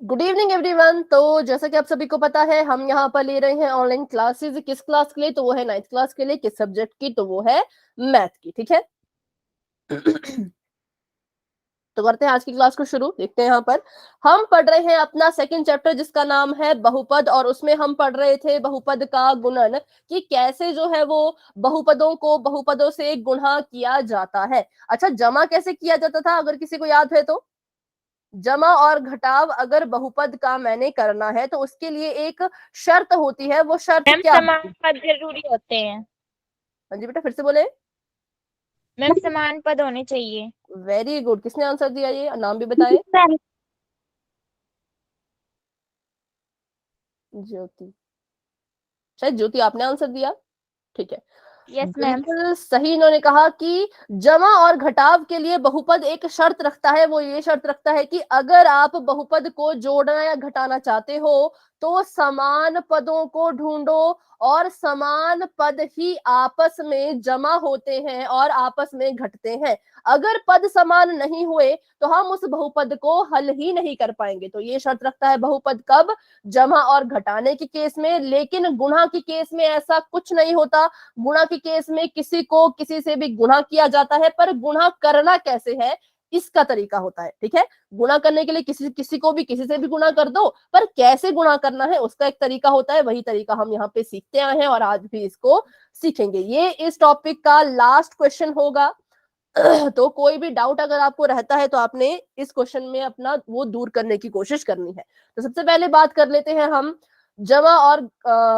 Good evening everyone. तो जैसा कि आप सभी को पता है, हम यहाँ पर ले रहे हैं ऑनलाइन क्लासेस। किस क्लास के लिए? तो वो है 9th क्लास के लिए। किस सब्जेक्ट की? तो वो है मैथ की। ठीक है। तो करते हैं आज की क्लास को शुरू। देखते हैं यहाँ पर हम पढ़ रहे हैं अपना सेकंड चैप्टर जिसका नाम है बहुपद, और उसमें हम पढ़ रहे थे बहुपद का गुणन, कि कैसे जो है वो बहुपदों को बहुपदों से गुणा किया जाता है। अच्छा, जमा कैसे किया जाता था अगर किसी को याद है तो? जमा और घटाव अगर बहुपद का मैंने करना है तो उसके लिए एक शर्त होती है। वो शर्त मैम क्या समान होती है? पद जरूरी होते हैं। हाँ जी बेटा, फिर से बोले। मैम समान पद होने चाहिए। Very good. किसने आंसर दिया? ये नाम भी बताए। ज्योति। शायद ज्योति आपने आंसर दिया। ठीक है, यस मैम। बिल्कुल सही। इन्होंने कहा कि जमा और घटाव के लिए बहुपद एक शर्त रखता है। वो ये शर्त रखता है कि अगर आप बहुपद को जोड़ना या घटाना चाहते हो तो समान पदों को ढूंढो, और समान पद ही आपस में जमा होते हैं और आपस में घटते हैं। अगर पद समान नहीं हुए तो हम उस बहुपद को हल ही नहीं कर पाएंगे। तो ये शर्त रखता है बहुपद कब? जमा और घटाने के केस में। लेकिन गुणा के केस में ऐसा कुछ नहीं होता। गुणा के केस में किसी को किसी से भी गुणा किया जाता है, पर गुणा करना कैसे है इसका तरीका होता है। ठीक है। गुणा करने के लिए किसी किसी को भी किसी से भी गुणा कर दो, पर कैसे गुणा करना है उसका एक तरीका होता है। वही तरीका हम यहाँ पे सीखते आए हैं और आज भी इसको सीखेंगे। ये इस टॉपिक का लास्ट क्वेश्चन होगा। तो कोई भी डाउट अगर आपको रहता है तो आपने इस क्वेश्चन में अपना वो दूर करने की कोशिश करनी है। तो सबसे पहले बात कर लेते हैं हम जमा और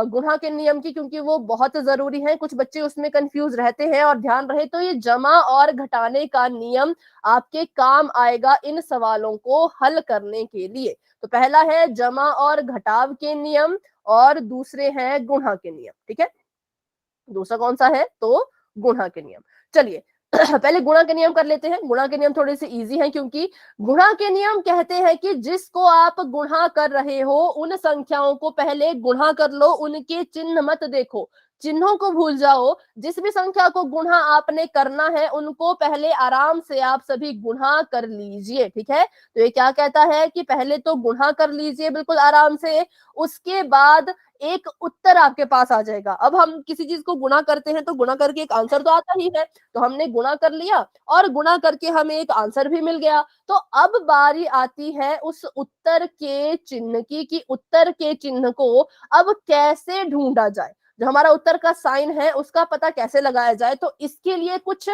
गुणा के नियम की, क्योंकि वो बहुत जरूरी है। कुछ बच्चे उसमें कंफ्यूज रहते हैं। और ध्यान रहे तो ये जमा और घटाने का नियम आपके काम आएगा इन सवालों को हल करने के लिए। तो पहला है जमा और घटाव के नियम, और दूसरे हैं गुणा के नियम। ठीक है। दूसरा कौन सा है? तो गुणा के नियम। चलिए, पहले गुणा के नियम कर लेते हैं। गुणा के नियम थोड़े से इजी हैं, क्योंकि गुणा के नियम कहते हैं कि जिसको आप गुणा कर रहे हो उन संख्याओं को पहले गुणा कर लो, उनके चिन्ह मत देखो, चिन्हों को भूल जाओ। जिस भी संख्या को गुणा आपने करना है उनको पहले आराम से आप सभी गुणा कर लीजिए। ठीक है। तो ये क्या कहता है कि पहले तो गुणा कर लीजिए बिल्कुल आराम से, उसके बाद एक उत्तर आपके पास आ जाएगा। अब हम किसी चीज को गुणा करते हैं तो गुणा करके एक आंसर तो आता ही है। तो हमने गुणा कर लिया और गुणा करके हमें एक आंसर भी मिल गया। तो अब बारी आती है उस उत्तर के चिन्ह की, कि उत्तर के चिन्ह को अब कैसे ढूंढा जाए। जो हमारा उत्तर का साइन है उसका पता कैसे लगाया जाए। तो इसके लिए कुछ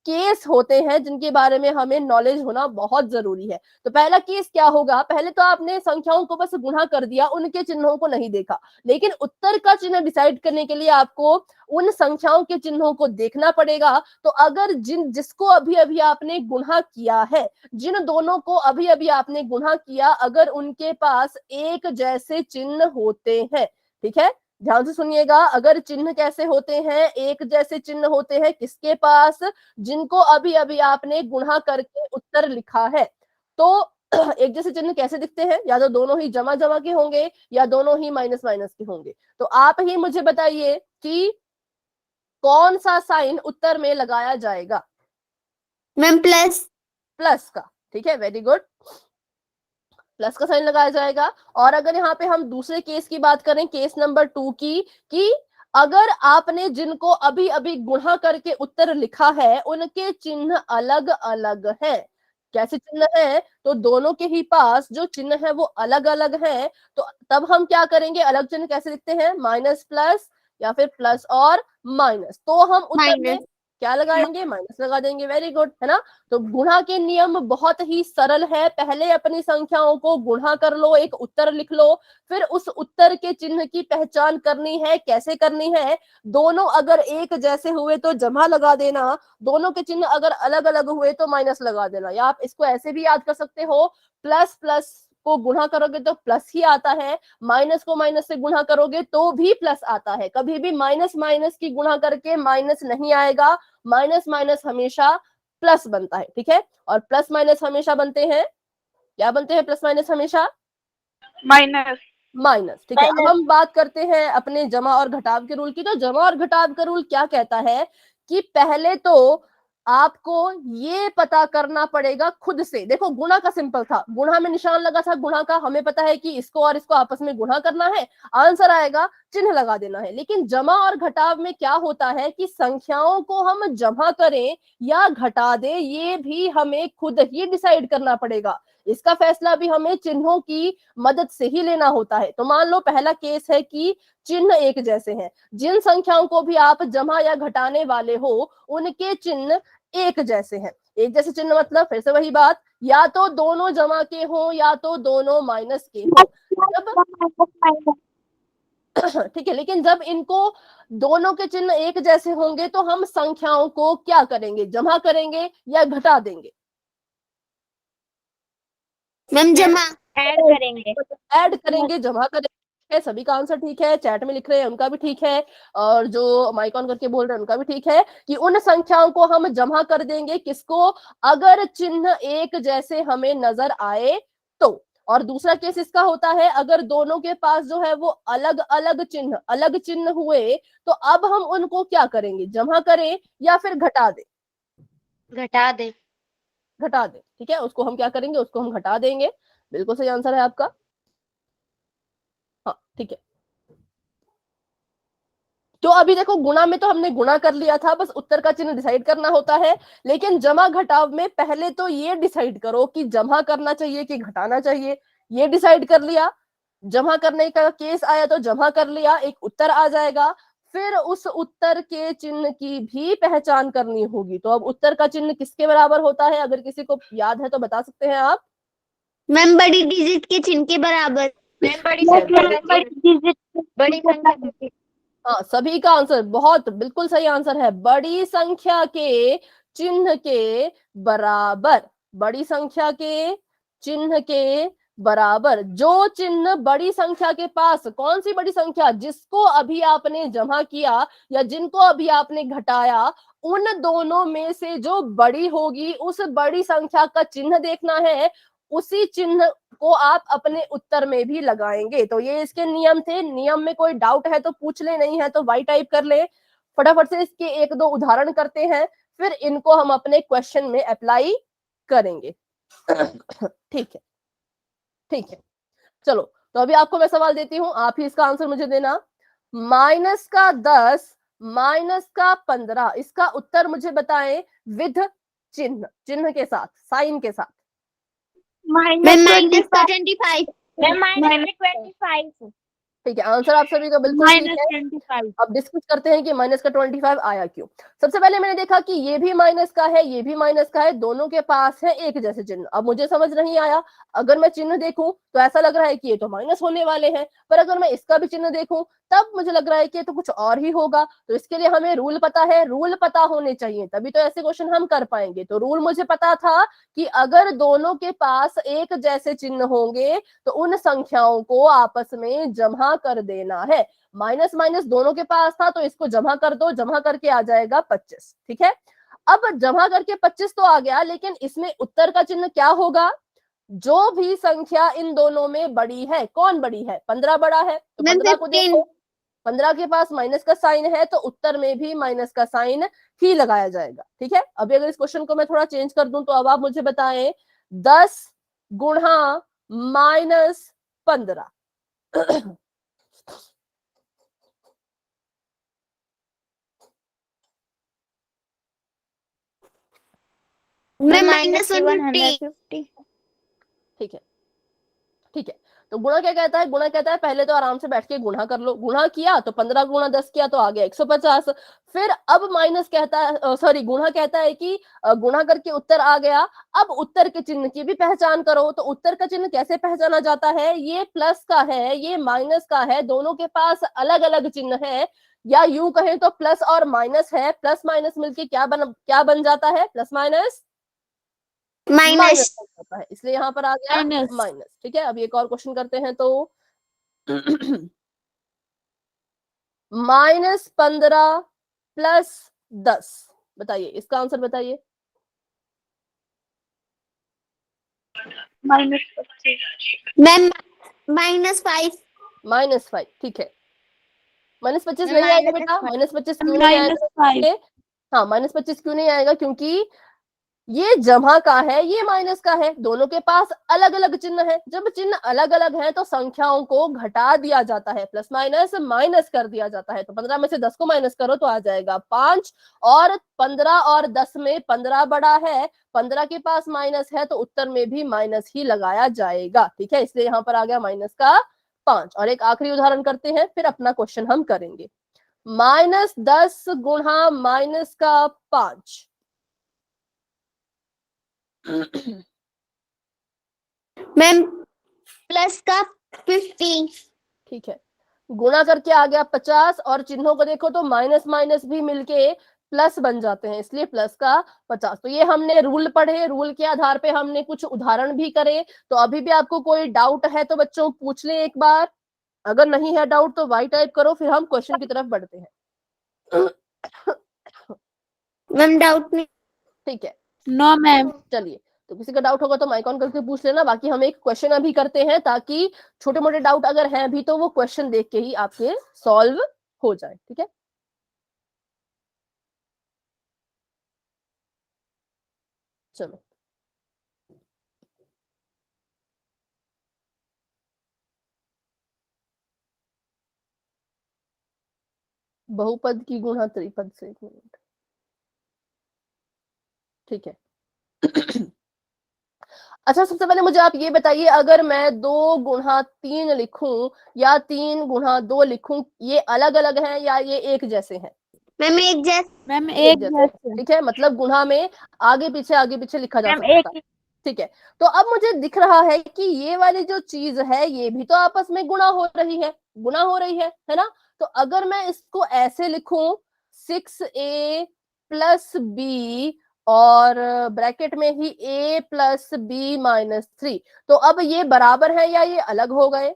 केस होते हैं जिनके बारे में हमें नॉलेज होना बहुत जरूरी है। तो पहला केस क्या होगा? पहले तो आपने संख्याओं को बस गुणा कर दिया, उनके चिन्हों को नहीं देखा। लेकिन उत्तर का चिन्ह डिसाइड करने के लिए आपको उन संख्याओं के चिन्हों को देखना पड़ेगा। तो अगर जिसको अभी अभी आपने गुणा किया है, जिन दोनों को अभी अभी आपने गुणा किया, अगर उनके पास एक जैसे चिन्ह होते हैं, ठीक है, ध्यान से सुनिएगा। अगर चिन्ह कैसे होते हैं? एक जैसे चिन्ह होते हैं किसके पास? जिनको अभी अभी आपने गुणा करके उत्तर लिखा है। तो एक जैसे चिन्ह कैसे दिखते हैं? या तो दोनों ही जमा जमा के होंगे या दोनों ही माइनस माइनस के होंगे। तो आप ही मुझे बताइए कि कौन सा साइन उत्तर में लगाया जाएगा? Ma'am plus. प्लस का। ठीक है, वेरी गुड। प्लस का साइन लगाया जाएगा। और अगर यहाँ पे हम दूसरे केस की बात करें, केस नंबर 2 की, कि अगर आपने जिनको अभी अभी गुणा करके उत्तर लिखा है उनके चिन्ह अलग अलग हैं। कैसे चिन्ह है? तो दोनों के ही पास जो चिन्ह है वो अलग अलग है। तो तब हम क्या करेंगे? अलग चिन्ह कैसे लिखते हैं? माइनस प्लस, या फिर प्लस और माइनस। तो हम उत्तर में माइनस। क्या लगाएंगे? माइनस लगा देंगे। वेरी गुड, है ना। तो गुणा के नियम बहुत ही सरल है। पहले अपनी संख्याओं को गुणा कर लो, एक उत्तर लिख लो, फिर उस उत्तर के चिन्ह की पहचान करनी है। कैसे करनी है? दोनों अगर एक जैसे हुए तो जमा लगा देना, दोनों के चिन्ह अगर अलग अलग हुए तो माइनस लगा देना। या आप इसको ऐसे भी याद कर सकते हो, प्लस प्लस को गुणा करोगे तो प्लस ही आता है, माइनस को माइनस से गुणा करोगे तो भी प्लस आता है। कभी भी माइनस माइनस की गुणा करके माइनस नहीं आएगा। माइनस माइनस हमेशा प्लस बनता है। ठीक है। और प्लस माइनस हमेशा बनते हैं, क्या बनते हैं? प्लस माइनस हमेशा माइनस। माइनस। ठीक है। अब हम बात करते हैं अपने जमा और घटाव के रूल की। तो जमा और घटाव का रूल क्या कहता है कि पहले तो आपको ये पता करना पड़ेगा खुद से। देखो गुणा का सिंपल था, गुणा में निशान लगा था, गुणा का हमें पता है कि इसको और इसको आपस में गुणा करना है, आंसर आएगा, चिन्ह लगा देना है। लेकिन जमा और घटाव में क्या होता है कि संख्याओं को हम जमा करें या घटा दें, ये भी हमें खुद ही डिसाइड करना पड़ेगा। इसका फैसला भी हमें चिन्हों की मदद से ही लेना होता है। तो मान लो पहला केस है कि चिन्ह एक जैसे हैं, जिन संख्याओं को भी आप जमा या घटाने वाले हो उनके चिन्ह एक जैसे हैं। एक जैसे चिन्ह मतलब फिर से वही बात, या तो दोनों जमा के हो या तो दोनों माइनस के हो। जब ठीक है, लेकिन जब इनको दोनों के चिन्ह एक जैसे होंगे तो हम संख्याओं को क्या करेंगे, जमा करेंगे या घटा देंगे? मैम जमा। ऐड करेंगे। ऐड करेंगे, जमा करेंगे। सभी का आंसर ठीक है, चैट में लिख रहे हैं उनका भी ठीक है, और जो माइक ऑन करके बोल रहे हैं उनका भी ठीक है कि उन संख्याओं को हम जमा कर देंगे, किसको, अगर चिन्ह एक जैसे हमें नजर आए तो। और दूसरा केस इसका होता है अगर दोनों के पास जो है वो अलग अलग चिन्ह हुए, तो अब हम उनको क्या करेंगे, जमा करें या फिर घटा दें? घटा दे। घटा दें, ठीक है, उसको हम क्या करेंगे, उसको हम घटा देंगे। बिल्कुल सही आंसर है आपका। हाँ ठीक है, तो अभी देखो गुणा में तो हमने गुणा कर लिया था, बस उत्तर का चिन्ह डिसाइड करना होता है। लेकिन जमा घटाव में पहले तो ये डिसाइड करो कि जमा करना चाहिए कि घटाना चाहिए। ये डिसाइड कर लिया, जमा करने का केस आया तो जमा कर लिया, एक उत्तर आ जाएगा। फिर उस उत्तर के चिन्ह की भी पहचान करनी होगी। तो अब उत्तर का चिन्ह किसके बराबर होता है, अगर किसी को याद है तो बता सकते हैं आप? मैम बड़ी डिजिट के चिन्ह के बराबर। मैम बड़ी संख्या। हाँ, सभी का आंसर बहुत बिल्कुल सही आंसर है, बड़ी संख्या के चिन्ह के बराबर। बड़ी संख्या के चिन्ह के बराबर, जो चिन्ह बड़ी संख्या के पास, कौन सी बड़ी संख्या, जिसको अभी आपने जमा किया या जिनको अभी आपने घटाया, उन दोनों में से जो बड़ी होगी उस बड़ी संख्या का चिन्ह देखना है। उसी चिन्ह को आप अपने उत्तर में भी लगाएंगे। तो ये इसके नियम थे। नियम में कोई डाउट है तो पूछ ले, नहीं है तो वाई टाइप कर ले। फटाफट से इसके एक दो उदाहरण करते हैं, फिर इनको हम अपने क्वेश्चन में अप्लाई करेंगे। ठीक है, ठीक है, चलो तो अभी आपको मैं सवाल देती हूं, आप ही इसका आंसर मुझे देना। -10 -15, इसका उत्तर मुझे बताएं विद चिन्ह, चिन्ह के साथ, साइन के साथ। मैम -25। -25। ठीक है, आंसर आप सभी का बिल्कुल ठीक है। -25। अब डिस्कस करते हैं कि माइनस का 25 आया क्यों। सबसे पहले मैंने देखा कि ये भी माइनस का है, ये भी माइनस का है, दोनों के पास है एक जैसे चिन्ह। अब मुझे समझ नहीं आया, अगर मैं चिन्ह देखूं तो ऐसा लग रहा है कि ये तो माइनस होने वाले हैं, पर अगर मैं इसका भी चिन्ह देखूं तब मुझे लग रहा है कि ये तो कुछ और ही होगा। तो इसके लिए हमें रूल पता है, रूल पता होने चाहिए तभी तो ऐसे क्वेश्चन हम कर पाएंगे। तो रूल मुझे पता था कि अगर दोनों के पास एक जैसे चिन्ह होंगे तो उन संख्याओं को आपस में जमा कर देना है। माइनस माइनस दोनों के पास था तो इसको जमा कर दो, जमा करके आ जाएगा 25। ठीक है, अब जमा करके 25 तो आ गया, लेकिन इसमें उत्तर का चिन्ह क्या होगा, जो भी संख्या इन दोनों में बड़ी है। कौन बड़ी है, 15 बड़ा है, तो 15 को देखो, 15 के पास माइनस का साइन है तो उत्तर में भी माइनस का साइन ही लगाया जाएगा। ठीक है, अभी अगर इस क्वेश्चन को मैं थोड़ा चेंज कर दूं तो अब आप मुझे बताएं 10 गुणा -15। -150। ठीक है, ठीक है, तो गुणा क्या कहता है, गुणा कहता है पहले तो आराम से बैठ के गुणा कर लो। गुणा किया तो 15 गुणा 10 किया तो आ गया 150। फिर अब माइनस कहता है, सॉरी गुणा कहता है कि गुणा करके उत्तर आ गया। अब उत्तर के चिन्ह की भी पहचान करो। तो उत्तर का चिन्ह कैसे पहचाना जाता है, ये प्लस का है, ये माइनस का है, दोनों के पास अलग अलग चिन्ह है, या यूं कहें तो प्लस और माइनस है, प्लस माइनस मिलके क्या बन जाता है, प्लस माइनस माइनस होता है, इसलिए यहाँ पर आ गया माइनस। ठीक है, अब एक और क्वेश्चन करते हैं तो -15 + 10, बताइए इसका आंसर बताइए। मैम -5। -5, ठीक है, -25 नहीं आएगा बेटा, -25 क्यों नहीं आएगा? हाँ, -25 क्यों नहीं आएगा, क्योंकि ये जमा का है, ये माइनस का है, दोनों के पास अलग अलग चिन्ह है। जब चिन्ह अलग अलग है तो संख्याओं को घटा दिया जाता है, प्लस माइनस माइनस कर दिया जाता है। तो 15 में से 10 को माइनस करो तो आ जाएगा 5, और 15 और 10 में 15 बड़ा है, 15 के पास माइनस है तो उत्तर में भी माइनस ही लगाया जाएगा। ठीक है, इसलिए यहाँ पर आ गया माइनस का 5। और एक आखिरी उदाहरण करते हैं, फिर अपना क्वेश्चन हम करेंगे। -10 गुणा माइनस का 5। मैम प्लस का 50। ठीक है, गुणा करके आ गया 50, और चिन्हों को देखो तो माइनस माइनस भी मिलके प्लस बन जाते हैं, इसलिए प्लस का 50। तो ये हमने रूल पढ़े, रूल के आधार पे हमने कुछ उदाहरण भी करे। तो अभी भी आपको कोई डाउट है तो बच्चों पूछ लें एक बार, अगर नहीं है डाउट तो वाई टाइप करो, फिर हम क्वेश्चन की तरफ बढ़ते हैं। मैम डाउट नहीं। ठीक है, नो मैम। चलिए, तो किसी का डाउट होगा तो माइक ऑन करके पूछ लेना। बाकी हम एक क्वेश्चन अभी करते हैं, ताकि छोटे मोटे डाउट अगर हैं भी तो वो क्वेश्चन देख के ही आपके सॉल्व हो जाए। ठीक है, चलो। बहुपद की गुणा त्रिपद से, 1 मिनट। ठीक है। अच्छा, सबसे पहले मुझे आप ये बताइए, अगर मैं 2 गुणा 3 लिखूं या 3 गुणा 2 लिखूं, ये अलग अलग हैं या ये एक जैसे हैं? मैम एक जैसे। मैम एक एक जैसे। जैसे। ठीक है, मतलब गुणा में आगे पीछे लिखा जा मैम सकता है। एक ठीक है, तो अब मुझे दिख रहा है कि ये वाली जो चीज है ये भी तो आपस में गुणा हो रही है, गुणा हो रही है ना। तो अगर मैं इसको ऐसे लिखूं, 6a प्लस बी, और ब्रैकेट में ही a प्लस बी माइनस 3, तो अब ये बराबर है या ये अलग हो गए?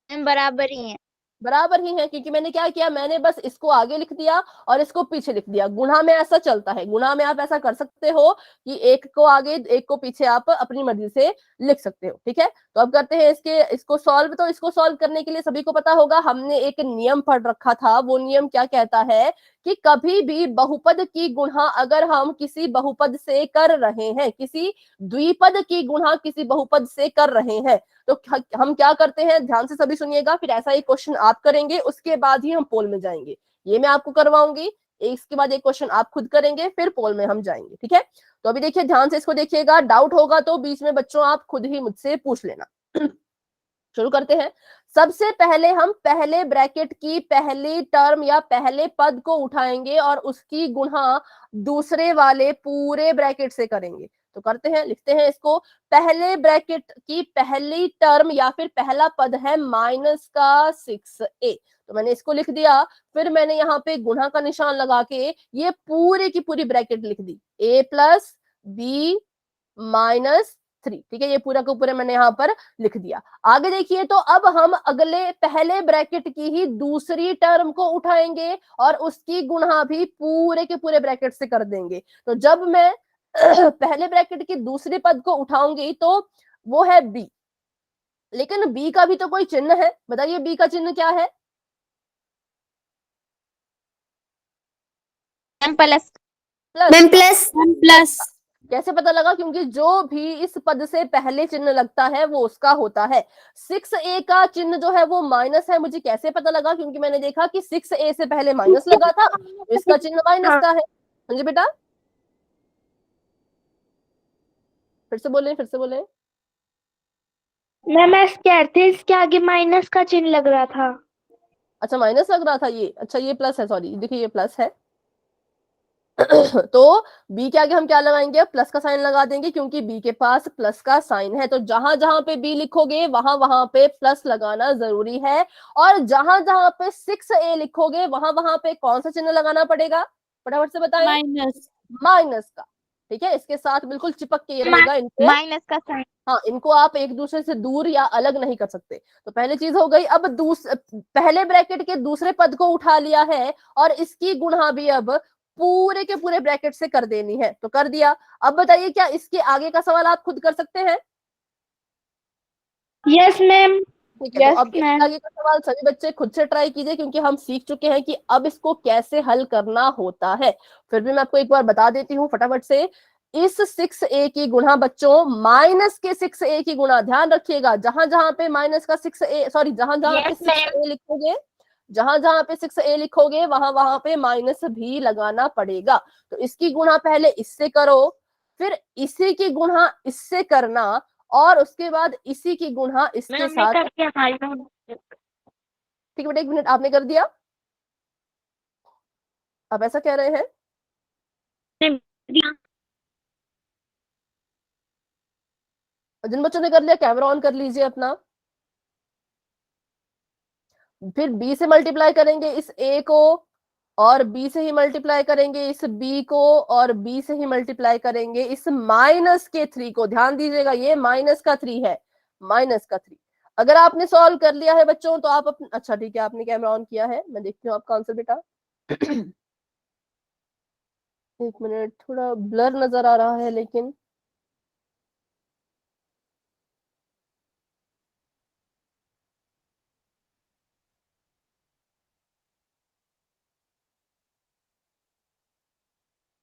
मैम बराबर ही है। बराबर ही है, क्योंकि मैंने क्या किया, मैंने बस इसको आगे लिख दिया और इसको पीछे लिख दिया। गुणा में ऐसा चलता है, गुणा में आप ऐसा कर सकते हो कि एक को आगे एक को पीछे आप अपनी मर्जी से लिख सकते हो। ठीक है, तो अब करते हैं इसको सॉल्व। तो इसको सॉल्व करने के लिए सभी को पता होगा, हमने एक नियम पढ़ रखा था। वो नियम क्या कहता है कि कभी भी बहुपद की गुणा अगर हम किसी बहुपद से कर रहे हैं, किसी द्विपद की गुणा किसी बहुपद से कर रहे हैं, तो हम क्या करते हैं, ध्यान से सभी सुनिएगा। फिर ऐसा एक क्वेश्चन आप करेंगे, उसके बाद ही हम पोल में जाएंगे। ये मैं आपको करवाऊंगी, इसके बाद एक क्वेश्चन आप खुद करेंगे, फिर पोल में हम जाएंगे। ठीक है, तो अभी देखिए, ध्यान से इसको देखिएगा। डाउट होगा तो बीच में बच्चों आप खुद ही मुझसे पूछ लेना। शुरू करते हैं। सबसे पहले हम पहले ब्रैकेट की पहली टर्म या पहले पद को उठाएंगे और उसकी गुणा दूसरे वाले पूरे ब्रैकेट से करेंगे। तो करते हैं, लिखते हैं इसको। पहले ब्रैकेट की पहली टर्म या फिर पहला पद है माइनस का 6a, तो मैंने इसको लिख दिया। फिर मैंने यहाँ पे गुणा का निशान लगा के ये पूरे की पूरी ब्रैकेट लिख दी, a प्लस बी माइनस 3। ठीक है, ये पूरा का पूरा मैंने यहाँ पर लिख दिया। आगे देखिए, तो अब हम अगले पहले ब्रैकेट की ही दूसरी टर्म को उठाएंगे और उसकी गुणा भी पूरे के पूरे ब्रैकेट से कर देंगे। तो जब मैं पहले ब्रैकेट की दूसरे पद को उठाऊंगी तो वो है b, लेकिन b का भी तो कोई चिन्ह है। बताइए b का चिन्ह क्या है? Ma'am plus. Plus. Ma'am plus. Ma'am plus. कैसे पता लगा? क्योंकि जो भी इस पद से पहले चिन्ह लगता है वो उसका होता है। 6a का चिन्ह जो है वो माइनस है। मुझे कैसे पता लगा? क्योंकि मैंने देखा कि 6a से पहले माइनस लगा था, तो इसका चिन्ह माइनस का है। समझे बेटा? फिर से बोले, फिर से बोले। मैम इसके इसके आगे माइनस का चिन्ह लग रहा था। अच्छा, माइनस लग रहा था ये। अच्छा, ये प्लस है, सॉरी, देखिए ये प्लस है। तो b के आगे हम क्या लगाएंगे? प्लस का साइन लगा देंगे, क्योंकि b के पास प्लस का साइन है। तो जहां जहां पे b लिखोगे वहां वहां पे प्लस लगाना जरूरी है, और जहां जहां पे 6a लिखोगे वहां वहां पे कौन सा चिन्ह लगाना पड़ेगा? फटाफट से बताएं। माइनस। माइनस का। ठीक है, इसके साथ बिल्कुल चिपक के ये रहेगा। इनको, माइनस का साइन। हाँ, इनको आप एक दूसरे से दूर या अलग नहीं कर सकते। तो पहली चीज हो गई। अब पहले ब्रैकेट के दूसरे पद को उठा लिया है और इसकी गुणा भी अब पूरे के पूरे ब्रैकेट से कर देनी है, तो कर दिया। अब बताइए, क्या इसके आगे का सवाल आप खुद कर सकते हैं? Yes ma'am. ठीक है, तो Yes, अब इसके ma'am. आगे का सवाल सभी बच्चे खुद से ट्राई कीजिए, क्योंकि हम सीख चुके हैं कि अब इसको कैसे हल करना होता है। फिर भी मैं आपको एक बार बता देती हूँ फटाफट से। इस 6a की गुणा बच्चों माइनस के 6a की गुणा, ध्यान रखिएगा, जहां जहां पे माइनस का 6a, सॉरी, जहां जहां पे Yes, ma'am. 6a लिखोगे, जहां जहां पे 6a लिखोगे वहां वहां पे माइनस भी लगाना पड़ेगा। तो इसकी गुणा पहले इससे करो, फिर इसी की गुणा इससे करना, और उसके बाद इसी की गुणा इसके मैम, मैं साथ। कर दिया हमारी नोट ठीक है बेटा, एक मिनट, आपने कर दिया? आप ऐसा कह रहे हैं? दिया। जिन बच्चों ने कर लिया कैमरा ऑन कर लीजिए अपना। फिर b से मल्टीप्लाई करेंगे इस a को, और b से ही मल्टीप्लाई करेंगे इस b को, और b से ही मल्टीप्लाई करेंगे इस माइनस के 3 को। ध्यान दीजिएगा, ये माइनस का 3 है, माइनस का 3। अगर आपने सॉल्व कर लिया है बच्चों तो आप अच्छा ठीक है, आपने कैमरा ऑन किया है, मैं देखती हूँ आपका आंसर बेटा। एक मिनट, थोड़ा ब्लर नजर आ रहा है लेकिन।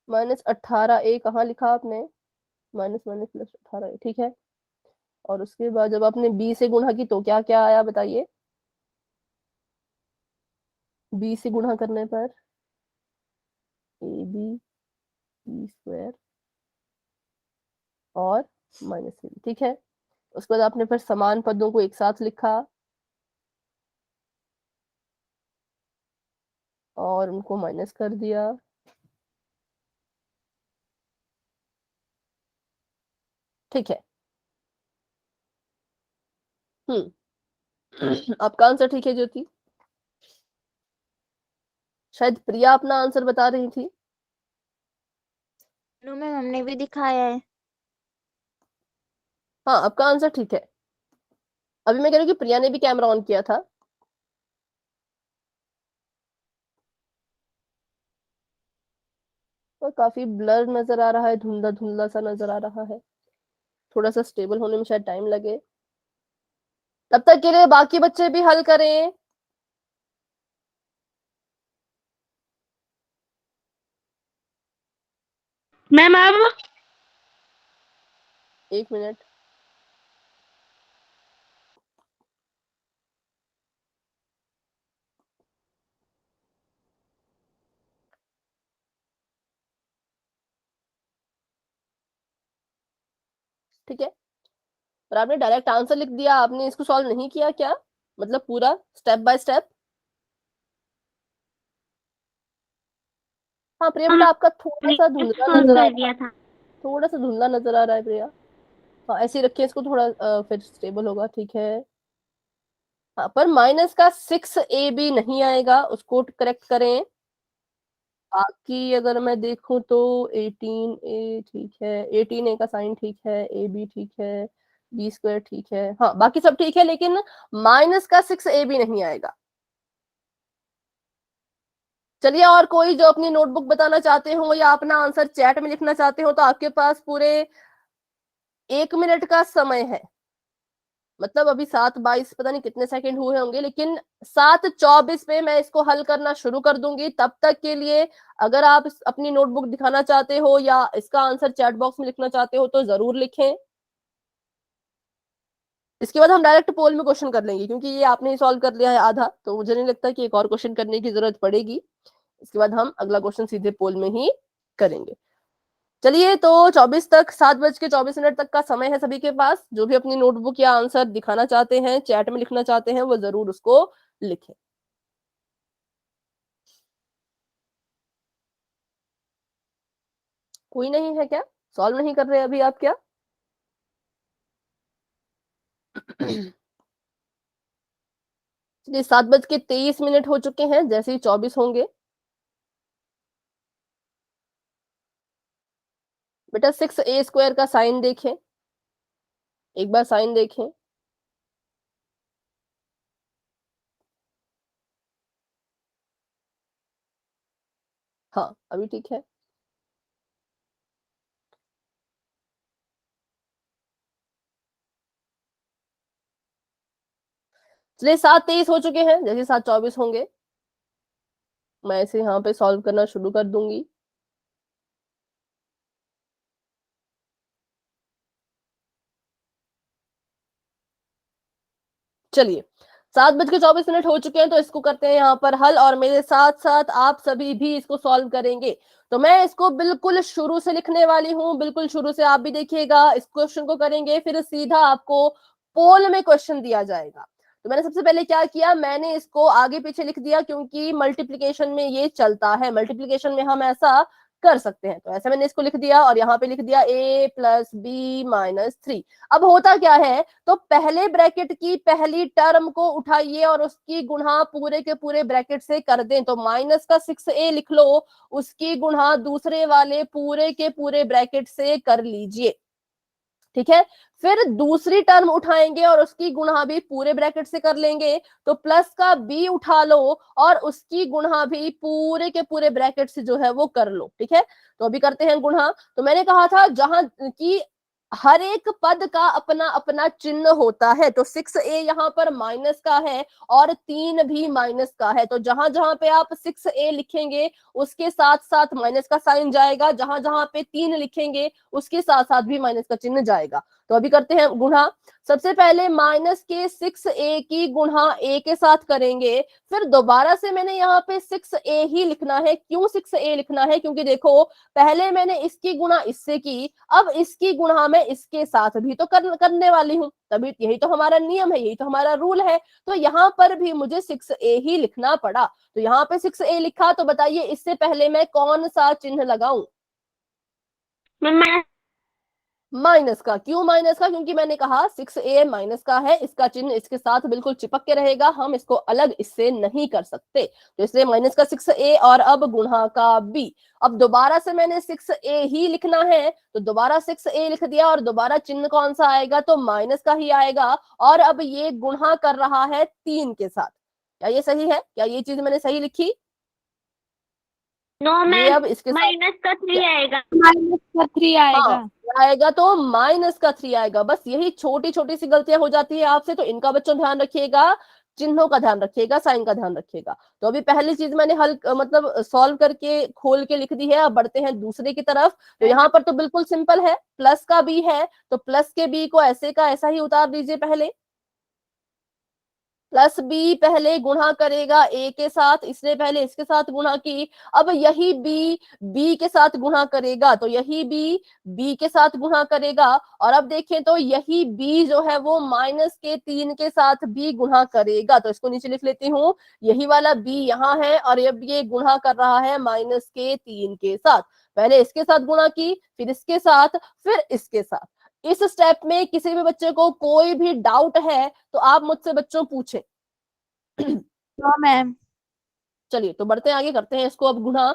-18a कहाँ लिखा आपने? माइनस माइनस प्लस 18a, ठीक है। और उसके बाद जब आपने b से गुणा की तो क्या क्या आया बताइए? b से गुणा करने पर ab b स्क्वायर और -3, ठीक है। उसके बाद आपने फिर समान पदों को एक साथ लिखा और उनको माइनस कर दिया। ठीक है। आपका आंसर ठीक है ज्योति? शायद प्रिया अपना आंसर बता रही थी। नो मैम, हमने भी दिखाया है। हाँ, आपका आंसर ठीक है। अभी मैं कह रही हूँ कि प्रिया ने भी कैमरा ऑन किया था। और काफी ब्लर नजर आ रहा है, धुंधला धुंधला सा नजर आ रहा है। थोड़ा सा स्टेबल होने में शायद टाइम लगे। तब तक के लिए बाकी बच्चे भी हल करें। मैम अब एक मिनट। ठीक है, और आपने डायरेक्ट आंसर लिख दिया, आपने इसको सॉल्व नहीं किया क्या? मतलब पूरा स्टेप बाय स्टेप? हाँ प्रिया बेटा, आपका थोड़ा सा धुंधला सॉल्व नजर आ कर रहा है, दिया था। थोड़ा सा धुंधला नजर आ रहा है प्रिया। हाँ ऐसे ही रखिए इसको, थोड़ा फिर स्टेबल होगा, ठीक है। हाँ, पर माइनस का 6ab नहीं आएगा, उसको करेक्ट करें। बाकी अगर मैं देखूं तो 18a ठीक है, 18a का साइन ठीक है, ab ठीक है, b स्क्वायर ठीक है, हाँ बाकी सब ठीक है, लेकिन माइनस का 6ab नहीं आएगा। चलिए, और कोई जो अपनी नोटबुक बताना चाहते हो या अपना आंसर चैट में लिखना चाहते हो तो आपके पास पूरे 1 मिनट का समय है। मतलब अभी 7:22 पता नहीं कितने सेकंड हुए होंगे, लेकिन 7:24 पे मैं इसको हल करना शुरू कर दूंगी। तब तक के लिए अगर आप अपनी नोटबुक दिखाना चाहते हो या इसका आंसर चैट बॉक्स में लिखना चाहते हो तो जरूर लिखें। इसके बाद हम डायरेक्ट पोल में क्वेश्चन कर लेंगे, क्योंकि ये आपने ही सॉल्व कर लिया है आधा, तो मुझे नहीं लगता कि एक और क्वेश्चन करने की जरूरत पड़ेगी। इसके बाद हम अगला क्वेश्चन सीधे पोल में ही करेंगे। चलिए, तो 24 तक, 7:24 तक का समय है सभी के पास। जो भी अपनी नोटबुक या आंसर दिखाना चाहते हैं, चैट में लिखना चाहते हैं, वो जरूर उसको लिखें। कोई नहीं है क्या? सॉल्व नहीं कर रहे अभी आप क्या? चलिए, 7:23 हो चुके हैं, जैसे ही 24 होंगे। बेटा 6a² का साइन देखें, एक बार साइन देखें। हाँ अभी ठीक है। चलिए 7-23 हो चुके हैं, जैसे 7-24 होंगे मैं इसे यहाँ पे सॉल्व करना शुरू कर दूंगी। चलिए 7:24 हो चुके हैं, तो इसको करते हैं यहाँ पर हल, और मेरे साथ साथ आप सभी भी इसको सॉल्व करेंगे। तो मैं इसको बिल्कुल शुरू से लिखने वाली हूँ, बिल्कुल शुरू से आप भी देखिएगा, इस क्वेश्चन को करेंगे, फिर सीधा आपको पोल में क्वेश्चन दिया जाएगा। तो मैंने सबसे पहले क्या किया, मैंने इसको आगे पीछे लिख दिया, क्योंकि मल्टीप्लीकेशन में ये चलता है, मल्टीप्लीकेशन में हम ऐसा कर सकते हैं। तो ऐसे मैंने इसको लिख दिया, और यहाँ पे लिख दिया a + b - 3। अब होता क्या है, तो पहले ब्रैकेट की पहली टर्म को उठाइए और उसकी गुणा पूरे के पूरे ब्रैकेट से कर दें। तो माइनस का 6a लिख लो, उसकी गुणा दूसरे वाले पूरे के पूरे ब्रैकेट से कर लीजिए, ठीक है। फिर दूसरी टर्म उठाएंगे और उसकी गुणा भी पूरे ब्रैकेट से कर लेंगे। तो प्लस का b उठा लो और उसकी गुणा भी पूरे के पूरे ब्रैकेट से जो है वो कर लो, ठीक है। तो अभी करते हैं गुणा। तो मैंने कहा था जहां की हर एक पद का अपना अपना चिन्ह होता है, तो 6a यहाँ पर माइनस का है और 3 भी माइनस का है। तो जहां जहां पे आप 6a लिखेंगे उसके साथ साथ माइनस का साइन जाएगा, जहां जहां पे 3 लिखेंगे उसके साथ साथ भी माइनस का चिन्ह जाएगा। तो अभी करते हैं गुणा। सबसे पहले माइनस के 6a की गुणा a के साथ करेंगे, फिर दोबारा से मैंने यहाँ पे 6a ही लिखना है। क्यों 6a लिखना है, क्योंकि देखो पहले मैंने इसकी गुणा इससे की, अब इसकी गुणा मैं इसके साथ भी तो करने वाली हूँ, तभी यही तो हमारा नियम है, यही तो हमारा रूल है। तो यहाँ पर भी मुझे 6a ही लिखना पड़ा। तो यहाँ पे 6a लिखा, तो बताइए इससे पहले मैं कौन सा चिन्ह लगाऊं? माइनस का। क्यों माइनस का? क्योंकि मैंने कहा 6a माइनस का है, इसका चिन्ह इसके साथ बिल्कुल चिपक के रहेगा, हम इसको अलग इससे नहीं कर सकते। तो इसलिए माइनस का 6a और अब गुणा का b। अब दोबारा से मैंने 6a ही लिखना है, तो दोबारा 6a लिख दिया और दोबारा चिन्ह कौन सा आएगा, तो माइनस का ही आएगा। और अब ये गुणा कर रहा है 3 के साथ। क्या ये सही है? क्या ये चीज मैंने सही लिखी? नो ये मैम, अब इसके साथ माइनस का 3 आएगा। हाँ आएगा, तो माइनस का 3 आएगा। बस यही छोटी छोटी सी गलतियां हो जाती है आपसे, तो इनका बच्चों ध्यान रखिएगा, चिन्हों का ध्यान रखिएगा, साइन का ध्यान रखिएगा। तो अभी पहली चीज मैंने हल मतलब सॉल्व करके खोल के लिख दी है। अब बढ़ते हैं दूसरे की तरफ। तो यहाँ पर तो बिल्कुल सिंपल है, प्लस का बी है, तो प्लस के बी को ऐसे का ऐसा ही उतार दीजिए। पहले प्लस बी पहले गुणा करेगा ए के साथ, इसने पहले इसके साथ गुणा की, अब यही बी बी के साथ गुणा करेगा, तो यही बी बी के साथ गुणा करेगा। और अब देखें तो यही बी जो है वो माइनस के 3 के साथ भी गुणा करेगा। तो इसको नीचे लिख लेती हूँ, यही वाला बी यहाँ है और अब ये गुणा कर रहा है माइनस के 3 के साथ। पहले इसके साथ गुणा की, फिर इसके साथ, फिर इसके साथ। इस स्टेप में किसी भी बच्चे को कोई भी डाउट है तो आप मुझसे बच्चों पूछें। No ma'am. चलिए तो बढ़ते हैं आगे, करते हैं इसको अब गुणा।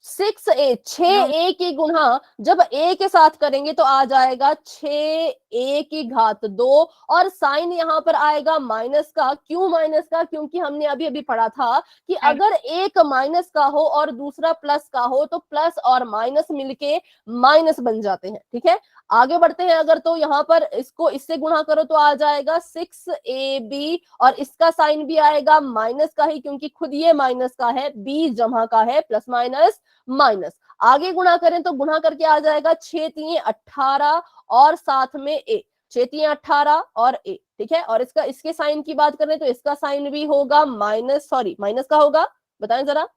6a 6a की गुणा जब a के साथ करेंगे तो आ जाएगा 6a की घात 2, और साइन यहाँ पर आएगा माइनस का। क्यों माइनस का? क्योंकि हमने अभी अभी पढ़ा था कि अगर एक माइनस का हो और दूसरा प्लस का हो तो प्लस और माइनस मिलके माइनस बन जाते हैं, ठीक है। आगे बढ़ते हैं, अगर तो यहाँ पर इसको इससे गुणा करो तो आ जाएगा 6ab, और इसका साइन भी आएगा माइनस का ही, क्योंकि खुद ये माइनस का है, b जमा का है, प्लस माइनस माइनस। आगे गुणा करें तो गुणा करके आ जाएगा 6 3 18 और साथ में a, 6 3 18 और a, ठीक है। और इसका इसके साइन की बात करें तो इसका साइन भी होगा माइनस, सॉरी माइनस का होगा, बताएं जरा।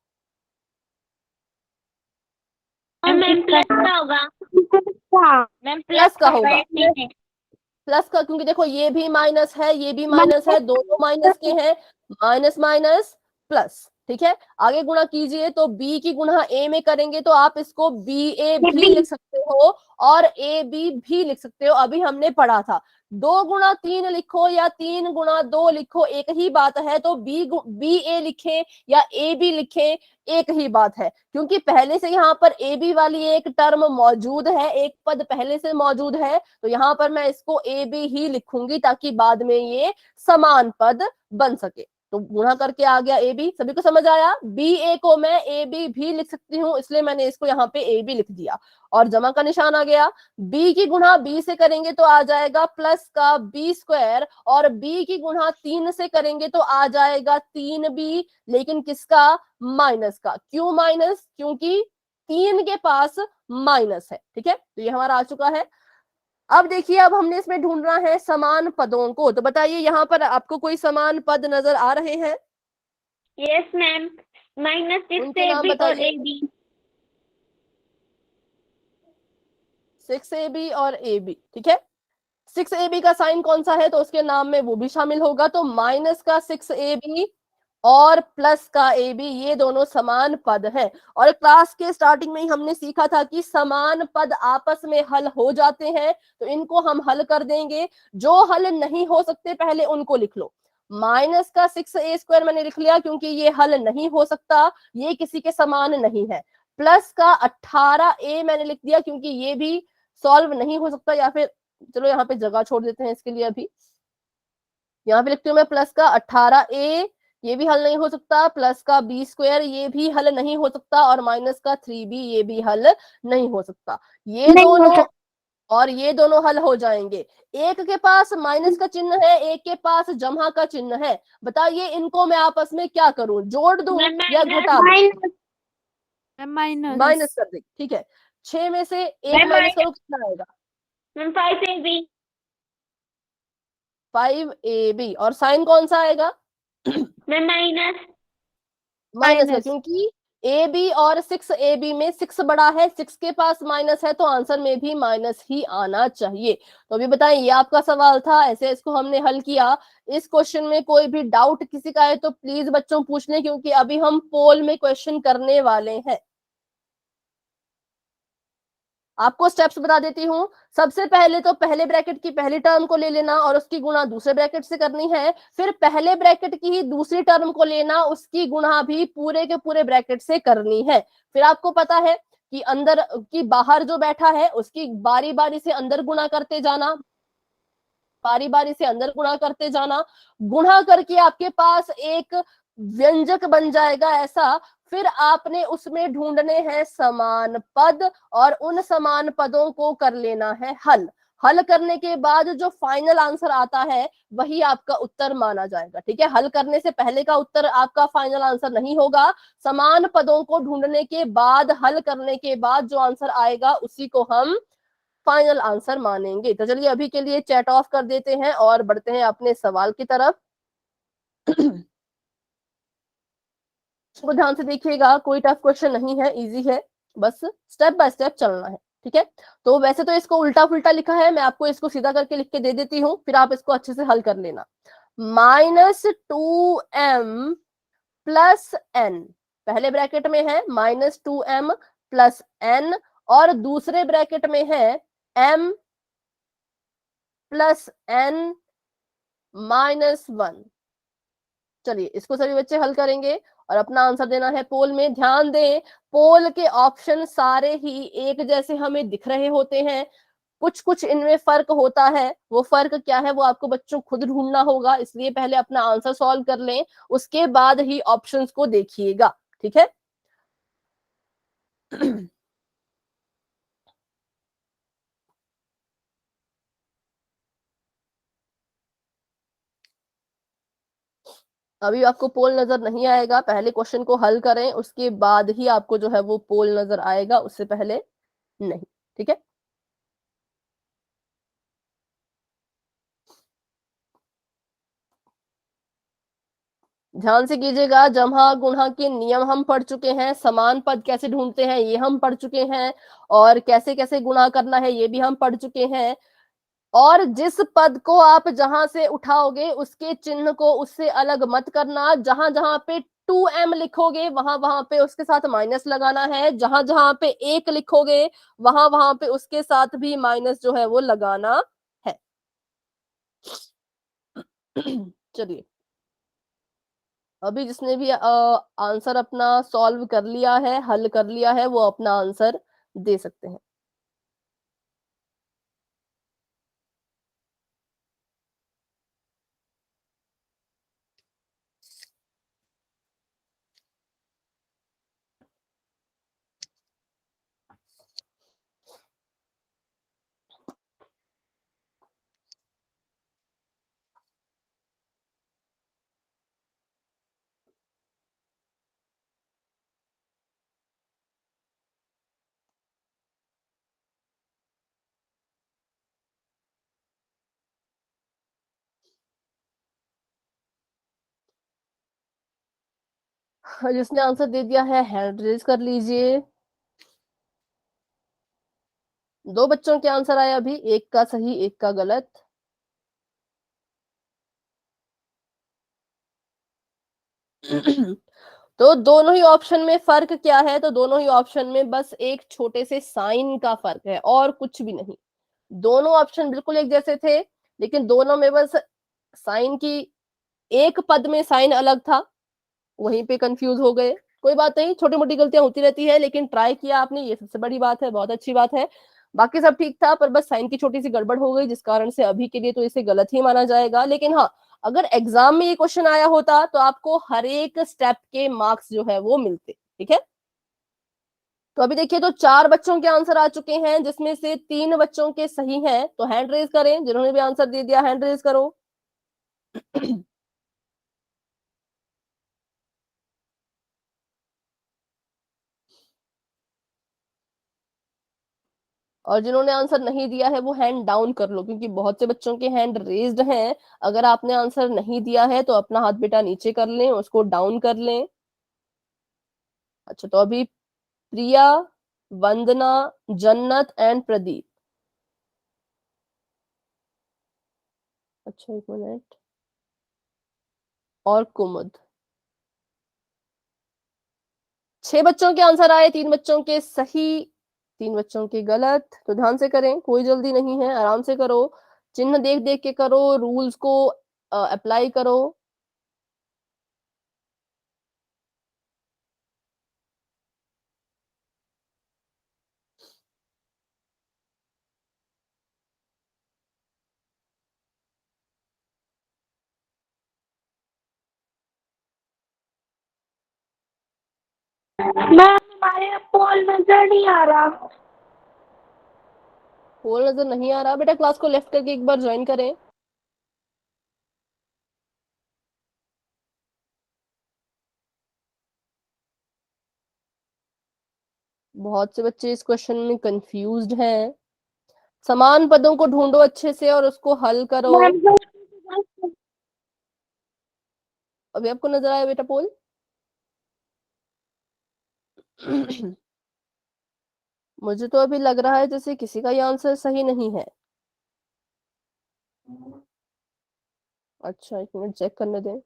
मैम प्लस का होगा, मैम प्लस का होगा, होगा। प्लस का, क्योंकि देखो ये भी माइनस है, ये भी माइनस है, दोनों माइनस के हैं, माइनस माइनस प्लस, ठीक है। आगे गुणा कीजिए तो b की गुणा a में करेंगे तो आप इसको ba भी लिख सकते हो और ab भी लिख सकते हो। अभी हमने पढ़ा था 2 गुणा 3 लिखो या 3 गुणा 2 लिखो, एक ही बात है। तो ba लिखे या ab लिखे, एक ही बात है, क्योंकि पहले से यहाँ पर ab वाली एक टर्म मौजूद है, एक पद पहले से मौजूद है। तो यहाँ पर मैं इसको ab ही लिखूंगी ताकि बाद में ये समान पद बन सके। तो गुणा करके आ गया ए बी, सभी को समझ आया। बी ए को मैं ए बी भी लिख सकती हूँ, इसलिए मैंने इसको यहाँ पे ए बी लिख दिया और जमा का निशान आ गया। बी की गुणा बी से करेंगे तो आ जाएगा प्लस का बी स्क्वायर, और बी की गुणा 3 से करेंगे तो आ जाएगा 3b, लेकिन किसका? माइनस का। क्यों माइनस? क्योंकि 3 के पास माइनस है। ठीक है, तो ये हमारा आ चुका है। अब देखिए, अब हमने इसमें ढूंढना है समान पदों को। तो बताइए यहाँ पर आपको कोई समान पद नजर आ रहे हैं? यस मैम, -6 उनके नाम AB और बताइए। AB। 6ab और ab, ठीक है। 6ab का साइन कौन सा है तो उसके नाम में वो भी शामिल होगा। तो माइनस का 6ab और प्लस का ab, ये दोनों समान पद हैं। और क्लास के स्टार्टिंग में ही हमने सीखा था कि समान पद आपस में हल हो जाते हैं, तो इनको हम हल कर देंगे। जो हल नहीं हो सकते पहले उनको लिख लो। माइनस का 6a² मैंने लिख लिया क्योंकि ये हल नहीं हो सकता, ये किसी के समान नहीं है। प्लस का 18a मैंने लिख दिया क्योंकि ये भी सॉल्व नहीं हो सकता, या फिर चलो यहाँ पे जगह छोड़ देते हैं इसके लिए। अभी यहाँ पे लिखती हूँ मैं प्लस का 18a, ये भी हल नहीं हो सकता। प्लस का b², ये भी हल नहीं हो सकता। और माइनस का 3b, ये भी हल नहीं हो सकता। ये नहीं हो दोनों सकता। और ये दोनों हल हो जाएंगे। एक के पास माइनस का चिन्ह है, एक के पास जमा का चिन्ह है। बताइए इनको मैं आपस में क्या करूं, जोड़ दूं मैम या घटा दूं? माइनस। माइनस कर दे, ठीक है। 6 में से एक मैम माइनस करो, कितना आएगा? Ma'am 5 AB। 5ab, और साइन कौन सा आएगा? Ma'am minus. माइनस का, क्योंकि ए बी और 6ab में 6 बड़ा है, 6 के पास माइनस है, तो आंसर में भी माइनस ही आना चाहिए। तो अभी बताएं, ये आपका सवाल था, ऐसे इसको हमने हल किया। इस क्वेश्चन में कोई भी डाउट किसी का है तो प्लीज बच्चों पूछ लें, क्योंकि अभी हम पोल में क्वेश्चन करने वाले हैं। आपको स्टेप्स बता देती हूँ। सबसे पहले तो पहले ब्रैकेट की पहली टर्म को ले लेना और उसकी गुणा दूसरे ब्रैकेट से करनी है। फिर पहले ब्रैकेट की ही दूसरी टर्म को लेना, उसकी गुणा भी पूरे के पूरे ब्रैकेट से करनी है। फिर आपको पता है कि अंदर की बाहर जो बैठा है उसकी बारी बारी से अंदर गुणा करते जाना, बारी बारी से अंदर गुणा करते जाना। गुणा करके आपके पास एक व्यंजक बन जाएगा ऐसा। फिर आपने उसमें ढूंढने हैं समान पद, और उन समान पदों को कर लेना है हल। हल करने के बाद जो फाइनल आंसर आता है वही आपका उत्तर माना जाएगा। ठीक है, हल करने से पहले का उत्तर आपका फाइनल आंसर नहीं होगा। समान पदों को ढूंढने के बाद, हल करने के बाद जो आंसर आएगा उसी को हम फाइनल आंसर मानेंगे। तो चलिए अभी के लिए चैट ऑफ कर देते हैं और बढ़ते हैं अपने सवाल की तरफ। तो ध्यान से देखिएगा, कोई टफ क्वेश्चन नहीं है, इजी है, बस स्टेप बाय स्टेप चलना है। ठीक है, तो वैसे तो इसको उल्टा पुल्टा लिखा है, मैं आपको इसको सीधा करके लिख के दे देती हूँ, फिर आप इसको अच्छे से हल कर लेना। -2m प्लस n, पहले ब्रैकेट में है -2m प्लस n, और दूसरे ब्रैकेट में है m प्लस n -1। चलिए इसको सभी बच्चे हल करेंगे और अपना आंसर देना है पोल में। ध्यान दें, पोल के ऑप्शन सारे ही एक जैसे हमें दिख रहे होते हैं, कुछ कुछ इनमें फर्क होता है। वो फर्क क्या है वो आपको बच्चों खुद ढूंढना होगा, इसलिए पहले अपना आंसर सॉल्व कर लें, उसके बाद ही ऑप्शंस को देखिएगा। ठीक है। अभी आपको पोल नजर नहीं आएगा, पहले क्वेश्चन को हल करें, उसके बाद ही आपको जो है वो पोल नजर आएगा, उससे पहले नहीं। ठीक है, ध्यान से कीजिएगा। जमा गुणा के नियम हम पढ़ चुके हैं, समान पद कैसे ढूंढते हैं ये हम पढ़ चुके हैं, और कैसे कैसे गुणा करना है ये भी हम पढ़ चुके हैं। और जिस पद को आप जहां से उठाओगे उसके चिन्ह को उससे अलग मत करना। जहां जहां पे 2m लिखोगे वहां वहां पे उसके साथ माइनस लगाना है, जहां जहां पे 1 लिखोगे वहां वहां पे उसके साथ भी माइनस जो है वो लगाना है। चलिए, अभी जिसने भी आंसर अपना सॉल्व कर लिया है, हल कर लिया है, वो अपना आंसर दे सकते हैं। जिसने आंसर दे दिया है हैंड रेज कर लीजिए। 2 बच्चों के आंसर आए अभी, एक का सही एक का गलत। तो दोनों ही ऑप्शन में फर्क क्या है, तो दोनों ही ऑप्शन में बस एक छोटे से साइन का फर्क है और कुछ भी नहीं। दोनों ऑप्शन बिल्कुल एक जैसे थे, लेकिन दोनों में बस साइन की, एक पद में साइन अलग था, वहीं पे कंफ्यूज हो गए। कोई बात नहीं, छोटी मोटी गलतियां होती रहती है, लेकिन ट्राई किया आपने, ये सबसे बड़ी बात है, बहुत अच्छी बात है। बाकी सब ठीक था, पर बस साइन की छोटी सी गड़बड़ हो गई, जिस कारण से अभी के लिए तो इसे गलत ही माना जाएगा। लेकिन हाँ, अगर एग्जाम में ये क्वेश्चन आया होता तो आपको हर एक स्टेप के मार्क्स जो है वो मिलते। ठीक है, तो अभी देखिए, तो 4 बच्चों के आंसर आ चुके हैं, जिसमें से 3 बच्चों के सही हैं। तो हैंड रेज करें, जिन्होंने भी आंसर दे दिया हैंड रेज करो। और जिन्होंने आंसर नहीं दिया है वो हैंड डाउन कर लो, क्योंकि बहुत से बच्चों के हैंड रेज्ड हैं। अगर आपने आंसर नहीं दिया है तो अपना हाथ बेटा नीचे कर लें, उसको डाउन कर लें। अच्छा, तो अभी प्रिया, वंदना, जन्नत एंड प्रदीप। अच्छा, एक मिनट, और कुमुद। 6 बच्चों के आंसर आए, 3 बच्चों के सही, 3 बच्चों के गलत। तो ध्यान से करें, कोई जल्दी नहीं है, आराम से करो, चिन्ह देख देख के करो, रूल्स को अप्लाई करो। मैम हमारे यहाँ पोल नजर नहीं आ रहा। पोल नजर नहीं आ रहा बेटा, क्लास को लेफ्ट करके एक बार ज्वाइन करें। बहुत से बच्चे इस क्वेश्चन में कंफ्यूज्ड हैं। समान पदों को ढूंढो अच्छे से और उसको हल करो। मैम अभी आपको नजर आया बेटा पोल? मुझे तो अभी लग रहा है जैसे किसी का ये आंसर सही नहीं है। अच्छा, एक मिनट चेक करने दें।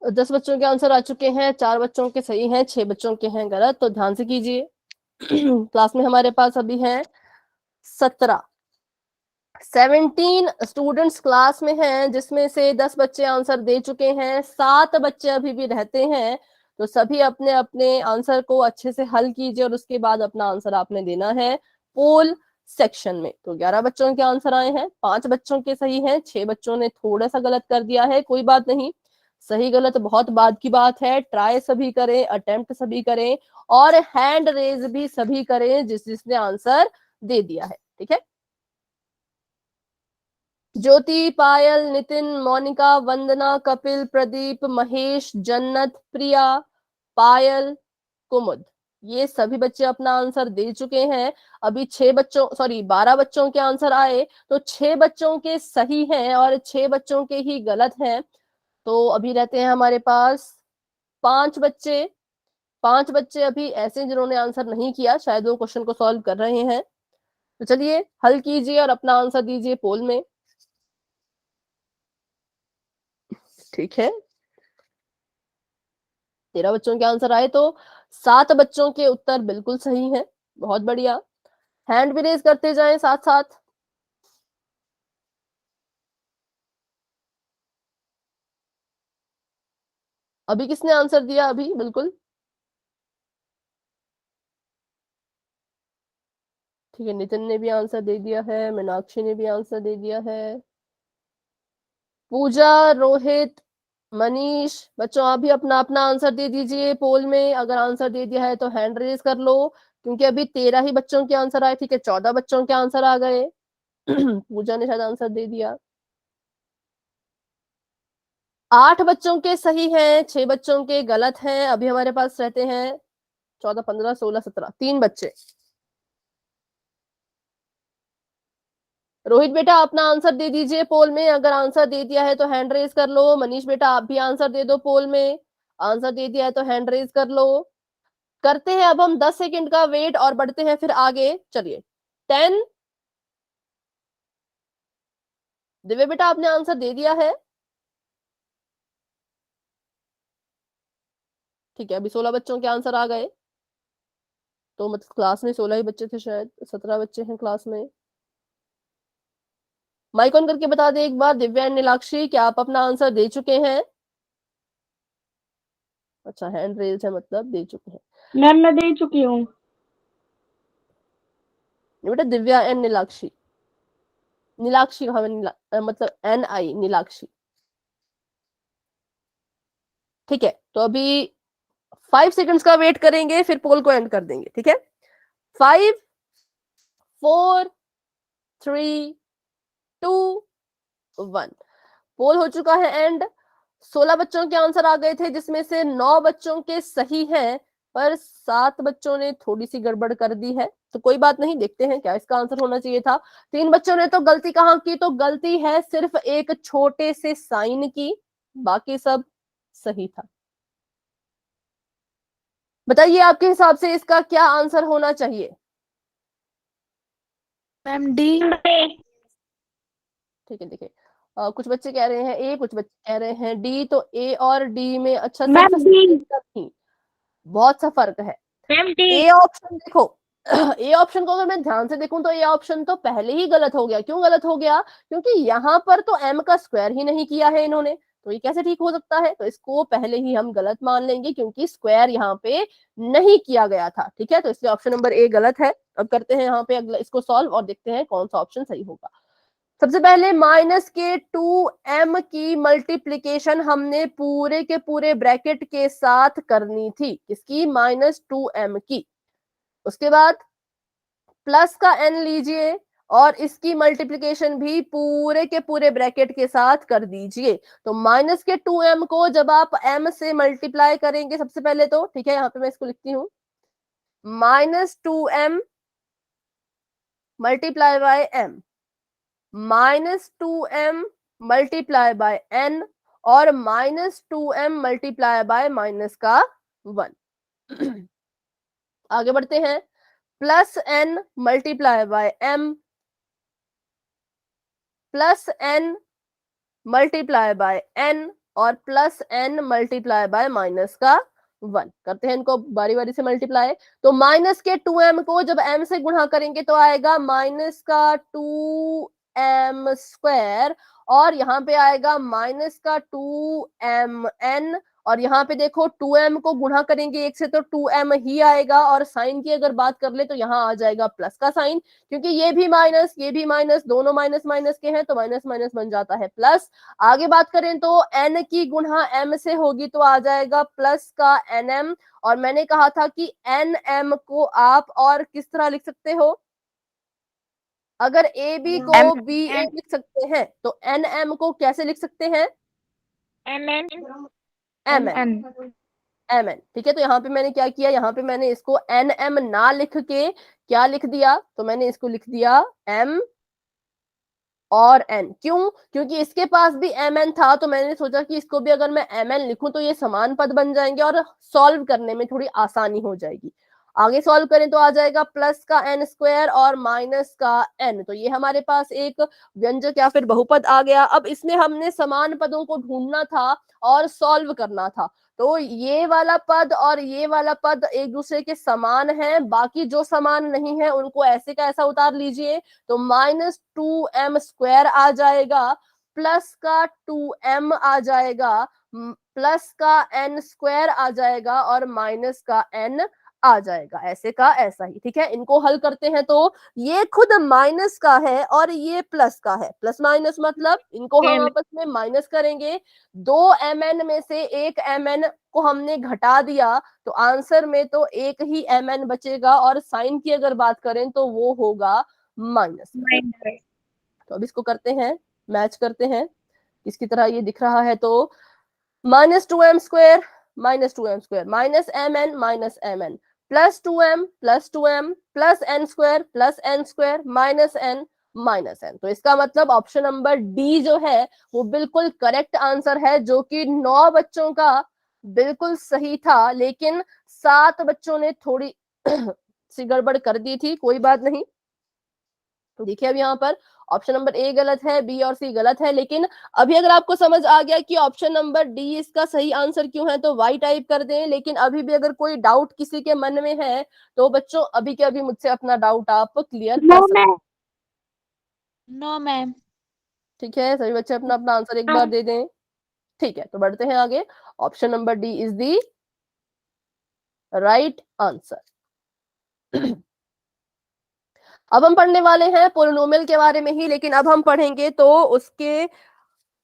और 10 बच्चों के आंसर आ चुके हैं, 4 बच्चों के सही हैं, 6 बच्चों के हैं गलत। तो ध्यान से कीजिए। क्लास में हमारे पास अभी हैं 17 स्टूडेंट्स क्लास में हैं, जिसमें से 10 बच्चे आंसर दे चुके हैं, 7 बच्चे अभी भी रहते हैं। तो सभी अपने अपने आंसर को अच्छे से हल कीजिए और उसके बाद अपना आंसर आपने देना है पोल सेक्शन में। तो 11 बच्चों के आंसर आए हैं, 5 बच्चों के सही हैं, 6 बच्चों ने थोड़ा सा गलत कर दिया है, कोई बात नहीं, सही गलत बहुत बाद की बात है। ट्राई सभी करें, अटेम्प्ट सभी करें, और हैंड रेज भी सभी करें जिसने आंसर दे दिया है। ठीक है, ज्योति, पायल, नितिन, मोनिका, वंदना, कपिल, प्रदीप, महेश, जन्नत, प्रिया, पायल, कुमुद, ये सभी बच्चे अपना आंसर दे चुके हैं। अभी 12 बच्चों के आंसर आए, तो 6 बच्चों के सही हैं और 6 बच्चों के ही गलत हैं। तो अभी रहते हैं हमारे पास 5 बच्चे। 5 बच्चे अभी ऐसे जिन्होंने आंसर नहीं किया, शायद वो क्वेश्चन को सॉल्व कर रहे हैं। तो चलिए हल कीजिए और अपना आंसर दीजिए पोल में। ठीक है, 13 बच्चों के आंसर आए, तो 7 बच्चों के उत्तर बिल्कुल सही हैं। बहुत बढ़िया, हैंड भी रेज करते जाएं साथ साथ। अभी किसने आंसर दिया? अभी बिल्कुल ठीक है, नितिन ने भी आंसर दे दिया है, मीनाक्षी ने भी आंसर दे दिया है, पूजा, रोहित, मनीष, बच्चों आप भी अपना अपना आंसर दे दीजिए पोल में। अगर आंसर दे दिया है तो हैंड रेज कर लो, क्योंकि अभी 13 ही बच्चों के आंसर आए। ठीक है, 14 बच्चों के आंसर आ गए। पूजा ने शायद आंसर दे दिया। 8 बच्चों के सही हैं, 6 बच्चों के गलत हैं। अभी हमारे पास रहते हैं 14, 15, 16, 17, 3 बच्चे। रोहित बेटा अपना आंसर दे दीजिए पोल में। अगर आंसर दे दिया है तो हैंड रेज कर लो। मनीष बेटा आप भी आंसर दे दो पोल में। आंसर दे दिया है तो हैंड रेज कर लो। करते हैं अब हम 10 सेकंड का वेट और बढ़ते हैं फिर आगे। चलिए 10। दिव्य बेटा आपने आंसर दे दिया है। ठीक है, अभी 16 बच्चों के आंसर आ गए। तो मतलब क्लास में 16 ही बच्चे थे, शायद 17 बच्चे हैं क्लास में। माइक ऑन करके बता दे एक बार दिव्या एंड नीलाक्षी, क्या आप अपना आंसर दे चुके हैं? अच्छा, हैंड रेज है मतलब दे चुके हैं। मैम मैं दे चुकी हूँ। बेटा दिव्या एंड नीलाक्षी, नीलाक्षी कहा मैंने, मतलब NI नीलाक्षी। ठीक है, तो अभी 5 सेकंड्स का वेट करेंगे, फिर पोल को एंड कर देंगे। ठीक है, 5, 4, 3, 2, 1। पोल हो चुका है एंड। 16 बच्चों के आंसर आ गए थे, जिसमें से 9 बच्चों के सही हैं, पर 7 बच्चों ने थोड़ी सी गड़बड़ कर दी है। तो कोई बात नहीं, देखते हैं क्या इसका आंसर होना चाहिए था। 3 बच्चों ने तो गलती कहाँ की, तो गलती है सिर्फ एक छोटे से साइन की, बाकी सब सही था। बताइए आपके हिसाब से इसका क्या आंसर होना चाहिए? Ma'am D. ठीक है, देखिए कुछ बच्चे कह रहे हैं ए, कुछ बच्चे कह रहे हैं डी। तो ए और डी में अच्छा मैम सिर्फ डी। नहीं, बहुत सा फर्क है। Ma'am D. ए ऑप्शन देखो, ए ऑप्शन को अगर मैं ध्यान से देखूं तो ए ऑप्शन तो पहले ही गलत हो गया। क्यों गलत हो गया? क्योंकि यहाँ पर तो m का स्क्वायर ही नहीं किया है इन्होंने, तो ये कैसे ठीक हो सकता है? तो इसको पहले ही हम गलत मान लेंगे, क्योंकि स्क्वायर यहाँ पे नहीं किया गया था। ठीक है, तो इसलिए ऑप्शन नंबर ए गलत है। अब करते हैं यहाँ पे अगला इसको सॉल्व और देखते हैं कौन सा ऑप्शन सही होगा। सबसे पहले माइनस के 2m की मल्टीप्लीकेशन हमने पूरे के पूरे ब्रैकेट के साथ करनी थी। किसकी? -2m की। उसके बाद प्लस का n लीजिए और इसकी मल्टीप्लिकेशन भी पूरे के पूरे ब्रैकेट के साथ कर दीजिए। तो माइनस के 2m को जब आप m से मल्टीप्लाई करेंगे सबसे पहले तो, ठीक है, यहाँ पे मैं इसको लिखती हूँ, -2m multiply by m, -2m multiply by n, और -2m मल्टीप्लाई बाय माइनस का 1। आगे बढ़ते हैं, plus n multiply by m, plus n multiply by n, और plus n multiply by minus का 1। करते हैं इनको बारी बारी से मल्टीप्लाई। तो माइनस के 2m को जब m से गुणा करेंगे तो आएगा माइनस का 2m स्क्वायर, और यहाँ पे आएगा माइनस का 2mn, और यहाँ पे देखो 2m को गुणा करेंगे एक से तो 2m ही आएगा, और साइन की अगर बात कर ले तो यहाँ आ जाएगा प्लस का साइन, क्योंकि ये भी माइनस दोनों माइनस माइनस के हैं, तो माइनस माइनस बन जाता है प्लस। आगे बात करें तो n की गुणा m से होगी तो आ जाएगा प्लस का nm, और मैंने कहा था कि nm को आप और किस तरह लिख सकते हो? अगर ab को ba लिख सकते हैं तो nm को कैसे लिख सकते हैं? mn। ठीक है, तो यहाँ पे मैंने क्या किया, यहाँ पे मैंने इसको nm ना लिख के क्या लिख दिया, तो मैंने इसको लिख दिया m और n। क्यों? क्योंकि इसके पास भी mn था, तो मैंने सोचा कि इसको भी अगर मैं mn लिखूं तो ये समान पद बन जाएंगे और सॉल्व करने में थोड़ी आसानी हो जाएगी। आगे सॉल्व करें तो आ जाएगा प्लस का n स्क्वायर और माइनस का n। तो ये हमारे पास एक व्यंजक या फिर बहुपद आ गया। अब इसमें हमने समान पदों को ढूंढना था और सॉल्व करना था। तो ये वाला पद और ये वाला पद एक दूसरे के समान है, बाकी जो समान नहीं है उनको ऐसे का ऐसा उतार लीजिए। तो -2m स्क्वायर आ जाएगा, प्लस का 2m आ जाएगा, प्लस का n स्क्वायर आ जाएगा, और माइनस का n आ जाएगा, ऐसे का ऐसा ही। ठीक है, इनको हल करते हैं तो ये खुद माइनस का है और ये प्लस का है, प्लस माइनस मतलब इनको हम आपस में माइनस करेंगे, 2mn में से एक mn को हमने घटा दिया तो आंसर में तो एक ही mn बचेगा, और साइन की अगर बात करें तो वो होगा माइनस। तो अब इसको करते हैं, मैच करते हैं, इसकी तरह ये दिख रहा है तो -2m square minus mn plus 2m plus n square minus n। तो इसका मतलब ऑप्शन नंबर डी जो है वो बिल्कुल करेक्ट आंसर है, जो कि 9 बच्चों का बिल्कुल सही था, लेकिन 7 बच्चों ने थोड़ी सी गड़बड़ कर दी थी, कोई बात नहीं। तो देखिए अब यहाँ पर ऑप्शन नंबर ए गलत है, बी और सी गलत है, लेकिन अभी अगर आपको समझ आ गया कि ऑप्शन नंबर डी इसका सही आंसर क्यों है तो वाई टाइप कर दें। लेकिन अभी भी अगर कोई डाउट किसी के मन में है तो बच्चों अभी के अभी मुझसे अपना डाउट आप क्लियर कर सकते हैं। No ma'am. ठीक है, सभी बच्चे अपना अपना आंसर एक बार दे दें। ठीक है, तो बढ़ते हैं आगे। Option number D is the right answer. अब हम पढ़ने वाले हैं पोलिनोमियल के बारे में ही, लेकिन अब हम पढ़ेंगे तो उसके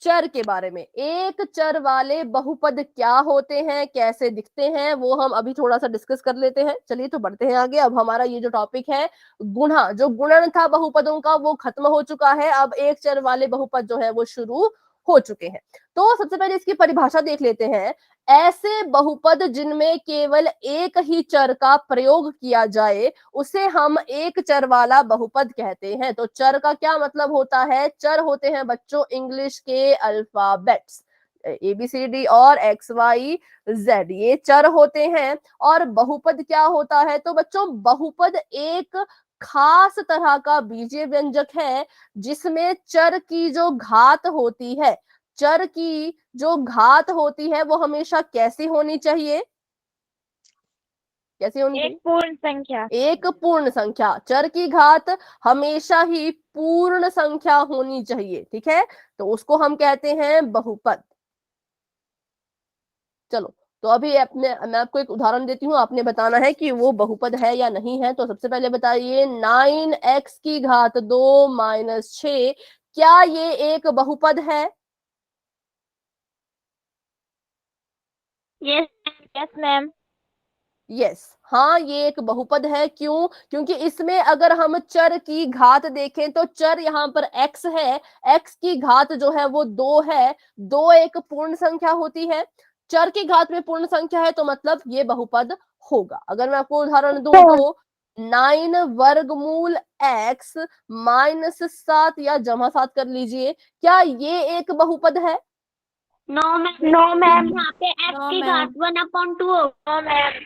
चर के बारे में। एक चर वाले बहुपद क्या होते हैं, कैसे दिखते हैं, वो हम अभी थोड़ा सा डिस्कस कर लेते हैं। चलिए तो बढ़ते हैं आगे। अब हमारा ये जो टॉपिक है गुणा, जो गुणन था बहुपदों का वो खत्म हो चुका है, अब एक चर वाले बहुपद जो है वो शुरू हो चुके हैं। तो सबसे पहले इसकी परिभाषा देख लेते हैं। ऐसे बहुपद जिनमें केवल एक ही चर का प्रयोग किया जाए उसे हम एक चर वाला बहुपद कहते हैं। तो चर का क्या मतलब होता है? चर होते हैं बच्चों इंग्लिश के अल्फाबेट्स ABCD और XYZ, ये चर होते हैं। और बहुपद क्या होता है? तो बच्चों बहुपद एक खास तरह का बीजीय व्यंजक है जिसमें चर की जो घात होती है, चर की जो घात होती है वो हमेशा कैसी होनी चाहिए? कैसी होनी चाहिए? एक पूर्ण संख्या। एक पूर्ण संख्या। चर की घात हमेशा ही पूर्ण संख्या होनी चाहिए। ठीक है, तो उसको हम कहते हैं बहुपद। चलो, तो अभी मैं आपको एक उदाहरण देती हूँ, आपने बताना है कि वो बहुपद है या नहीं है। तो सबसे पहले बताइए 9x की घात 2 माइनस 6, क्या ये एक बहुपद है? Yes yes ma'am. यस, हाँ ये एक बहुपद है। क्यों? क्योंकि इसमें अगर हम चर की घात देखें तो चर यहाँ पर x है, x की घात जो है वो 2 है, 2 एक पूर्ण संख्या होती है। चर की घात में पूर्ण संख्या है तो मतलब ये बहुपद होगा। अगर मैं आपको उदाहरण दूं तो 9 वर्गमूल x माइनस 7 या जमा 7 कर लीजिए, क्या ये एक बहुपद है? No ma'am. No ma'am. यहाँ पे x नो की मैम। घात 1/2 होगा। No ma'am.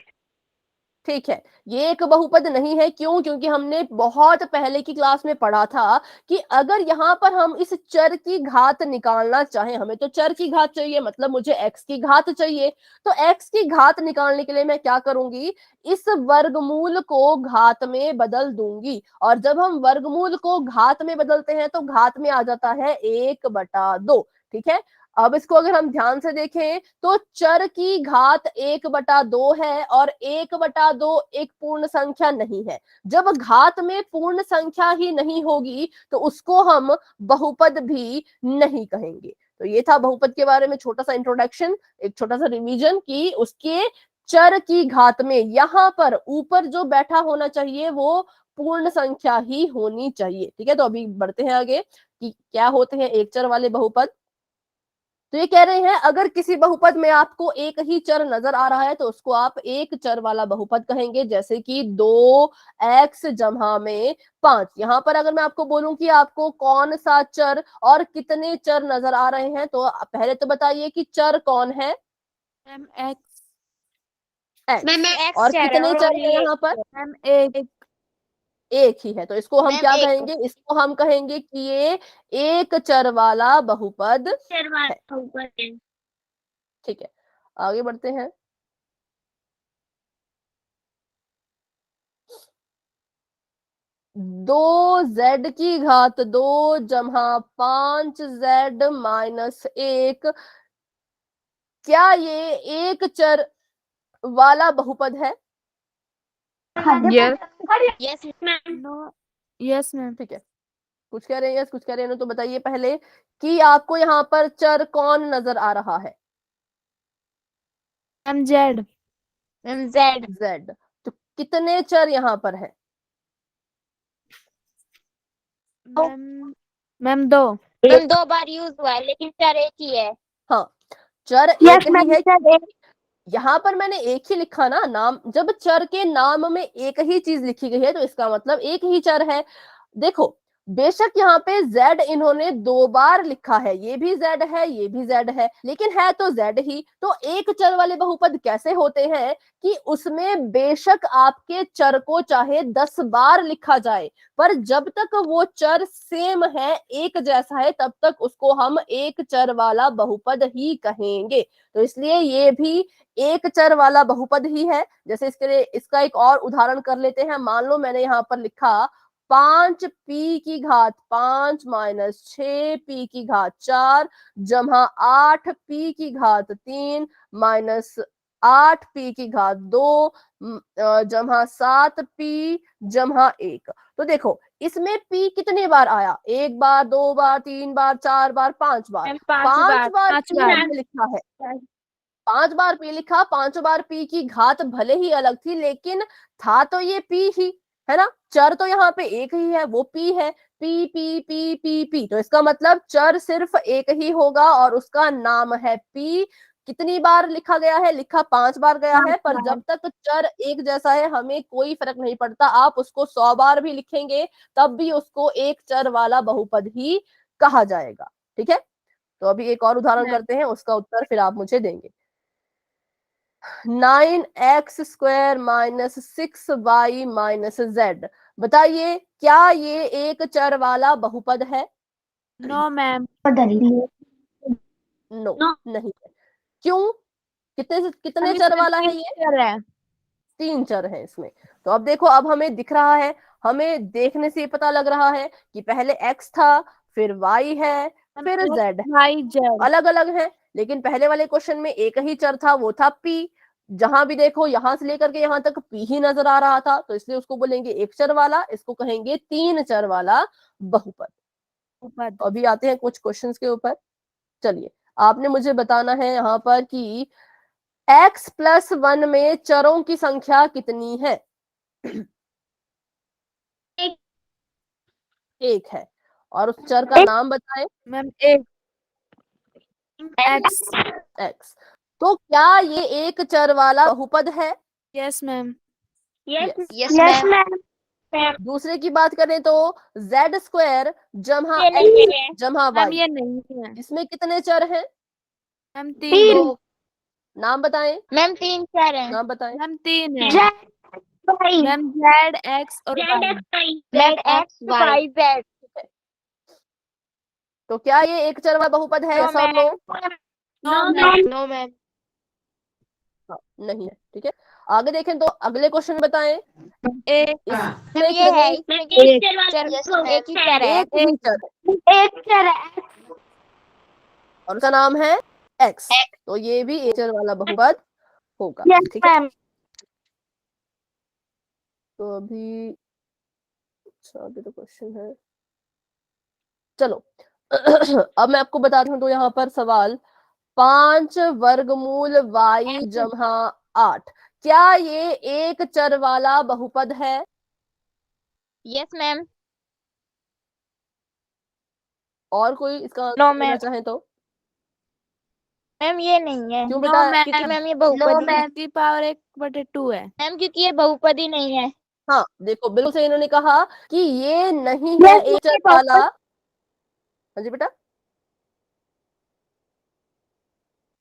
ठीक है, ये एक बहुपद नहीं है। क्यों? क्योंकि हमने बहुत पहले की क्लास में पढ़ा था कि अगर यहाँ पर हम इस चर की घात निकालना चाहें, हमें तो चर की घात चाहिए, मतलब मुझे x की घात चाहिए, तो x की घात निकालने के लिए मैं क्या करूंगी? इस वर्गमूल को घात में बदल दूंगी, और जब हम वर्गमूल को घात में बदलते हैं तो घात में आ जाता है 1/2। ठीक है, अब इसको अगर हम ध्यान से देखें तो चर की घात 1/2 है और 1/2 एक पूर्ण संख्या नहीं है। जब घात में पूर्ण संख्या ही नहीं होगी तो उसको हम बहुपद भी नहीं कहेंगे। तो ये था बहुपद के बारे में छोटा सा इंट्रोडक्शन, एक छोटा सा रिवीजन कि उसके चर की घात में यहाँ पर ऊपर जो बैठा होना चाहिए वो पूर्ण संख्या ही होनी चाहिए। ठीक है, तो अभी बढ़ते हैं आगे कि क्या होते हैं एक चर वाले बहुपद। तो ये कह रहे हैं अगर किसी बहुपद में आपको एक ही चर नजर आ रहा है तो उसको आप एक चर वाला बहुपद कहेंगे, जैसे कि 2x जमा में 5। यहाँ पर अगर मैं आपको बोलूं कि आपको कौन सा चर और कितने चर नजर आ रहे हैं तो पहले तो बताइए कि चर कौन है? Ma'am x. x। मैम और चर कितने और चर है ये यहाँ पर? मैम एक। एक ही है, तो इसको हम मैम क्या एक कहेंगे? इसको हम कहेंगे कि ये एक चर वाला बहुपद चर है। वाला ऊपर है। ठीक है, आगे बढ़ते हैं। 2z की घात 2 जमा 5z माइनस 1, क्या ये एक चर वाला बहुपद है? Yes. Yes, ma'am. No. Yes, ma'am. ठीक है, कुछ कह रहे हैं यस, कुछ कह रहे हैं नो। तो बताइए पहले कि आपको यहाँ पर चर कौन नजर आ रहा है? Ma'am, Z. Ma'am, Z. Z. तो कितने चर यहाँ पर है? मैम 2। मैम 2 बार यूज हुआ है लेकिन चर एक ही है। हाँ, चर एक ही है। यहाँ पर मैंने एक ही लिखा ना नाम, जब चर के नाम में एक ही चीज लिखी गई है तो इसका मतलब एक ही चर है। देखो, बेशक यहाँ पे z इन्होंने 2 बार लिखा है, ये भी z है, ये भी z है, लेकिन है तो z ही। तो एक चर वाले बहुपद कैसे होते हैं कि उसमें बेशक आपके चर को चाहे 10 बार लिखा जाए, पर जब तक वो चर सेम है, एक जैसा है, तब तक उसको हम एक चर वाला बहुपद ही कहेंगे। तो इसलिए ये भी एक चर वाला बहुपद ही है। जैसे इसके लिए इसका एक और उदाहरण कर लेते हैं। मान लो मैंने यहाँ पर लिखा 5p की घात 5 माइनस 6p की घात 4 जमा 8p की घात 3 माइनस 8p की घात 2 जमा 7p जमा 1। तो देखो, इसमें p कितने बार आया? 1 बार, 2 बार, 3 बार, 4 बार, 5 बार। मैम 5 बार पांच p बार। हमने लिखा है, 5 बार p लिखा। 5 बार p की घात भले ही अलग थी, लेकिन था तो ये p ही, है ना? चर तो यहाँ पे एक ही है, वो p है। p p p p p, तो इसका मतलब चर सिर्फ एक ही होगा और उसका नाम है p। कितनी बार लिखा गया है? लिखा 5 बार गया है, पर जब तक चर एक जैसा है हमें कोई फर्क नहीं पड़ता। आप उसको 100 बार भी लिखेंगे तब भी उसको एक चर वाला बहुपद ही कहा जाएगा। ठीक है, तो अभी एक और उदाहरण करते हैं, उसका उत्तर फिर आप मुझे देंगे। 9x² minus 6y minus z, बताइए क्या ये एक चर वाला बहुपद है? No ma'am. नो, नहीं है। क्यों? कितने कितने चर वाला है ये? 3 चर है इसमें। तो अब देखो, अब हमें दिख रहा है, हमें देखने से पता लग रहा है कि पहले x था, फिर y है, फिर z है। Y Z। अलग अलग है, लेकिन पहले वाले क्वेश्चन में एक ही चर था, वो था p। जहां भी देखो यहां से लेकर के यहां तक p ही नजर आ रहा था, तो इसलिए उसको बोलेंगे एक चर वाला, इसको कहेंगे 3 चर वाला बहुपद। अभी आते हैं कुछ क्वेश्चंस के ऊपर। चलिए, आपने मुझे बताना है यहाँ पर कि x+1 में चरों की संख्या कितनी है? एक है, और उस चर का नाम बताएं। Ma'am 1 X। x। तो क्या ये एक चर वाला बहुपद है? Yes ma'am. Yes, ma'am. दूसरे की बात करें तो z² जमा ये नहीं है। x जमा मैम y, ये नहीं है। इसमें कितने चर हैं? मैम 3। नाम बताएं, मैम 3 चर हैं। नाम बताएं। मैम 3 है। मैम Z X और Y। Ma'am X, Y, Z। तो क्या ये एक चर वाला बहुपद है? No, yes or no? No ma'am. No, ma'am. हाँ, नहीं है। ठीक है, आगे देखें तो अगले क्वेश्चन बताएं। एक इसमें ये है, कितने- इसमें एक ही चर है। एक ही चर है, और उसका नाम है x। तो ये भी एक चर वाला बहुपद होगा। ठीक है, तो अभी अच्छा आगे तो क्वेश्चन है, चलो अब मैं आपको बताती हूँ। तो यहाँ पर सवाल 5 वर्गमूल y जमा 8, क्या ये एक चर वाला बहुपद है? Yes, ma'am. और कोई इसका No, आंसर देना ma'am. चाहे तो? मैम ये नहीं है। क्यों नो बेटा? मैम। क्योंकि मैम ये बहुपदी है। की पावर 1/2 है। मैम क्योंकि ये बहुपदी नहीं है। हाँ, देखो बिल्कुल सही इन्होंने कहा कि ये नहीं है एक चर वाला। हाँ जी बेटा,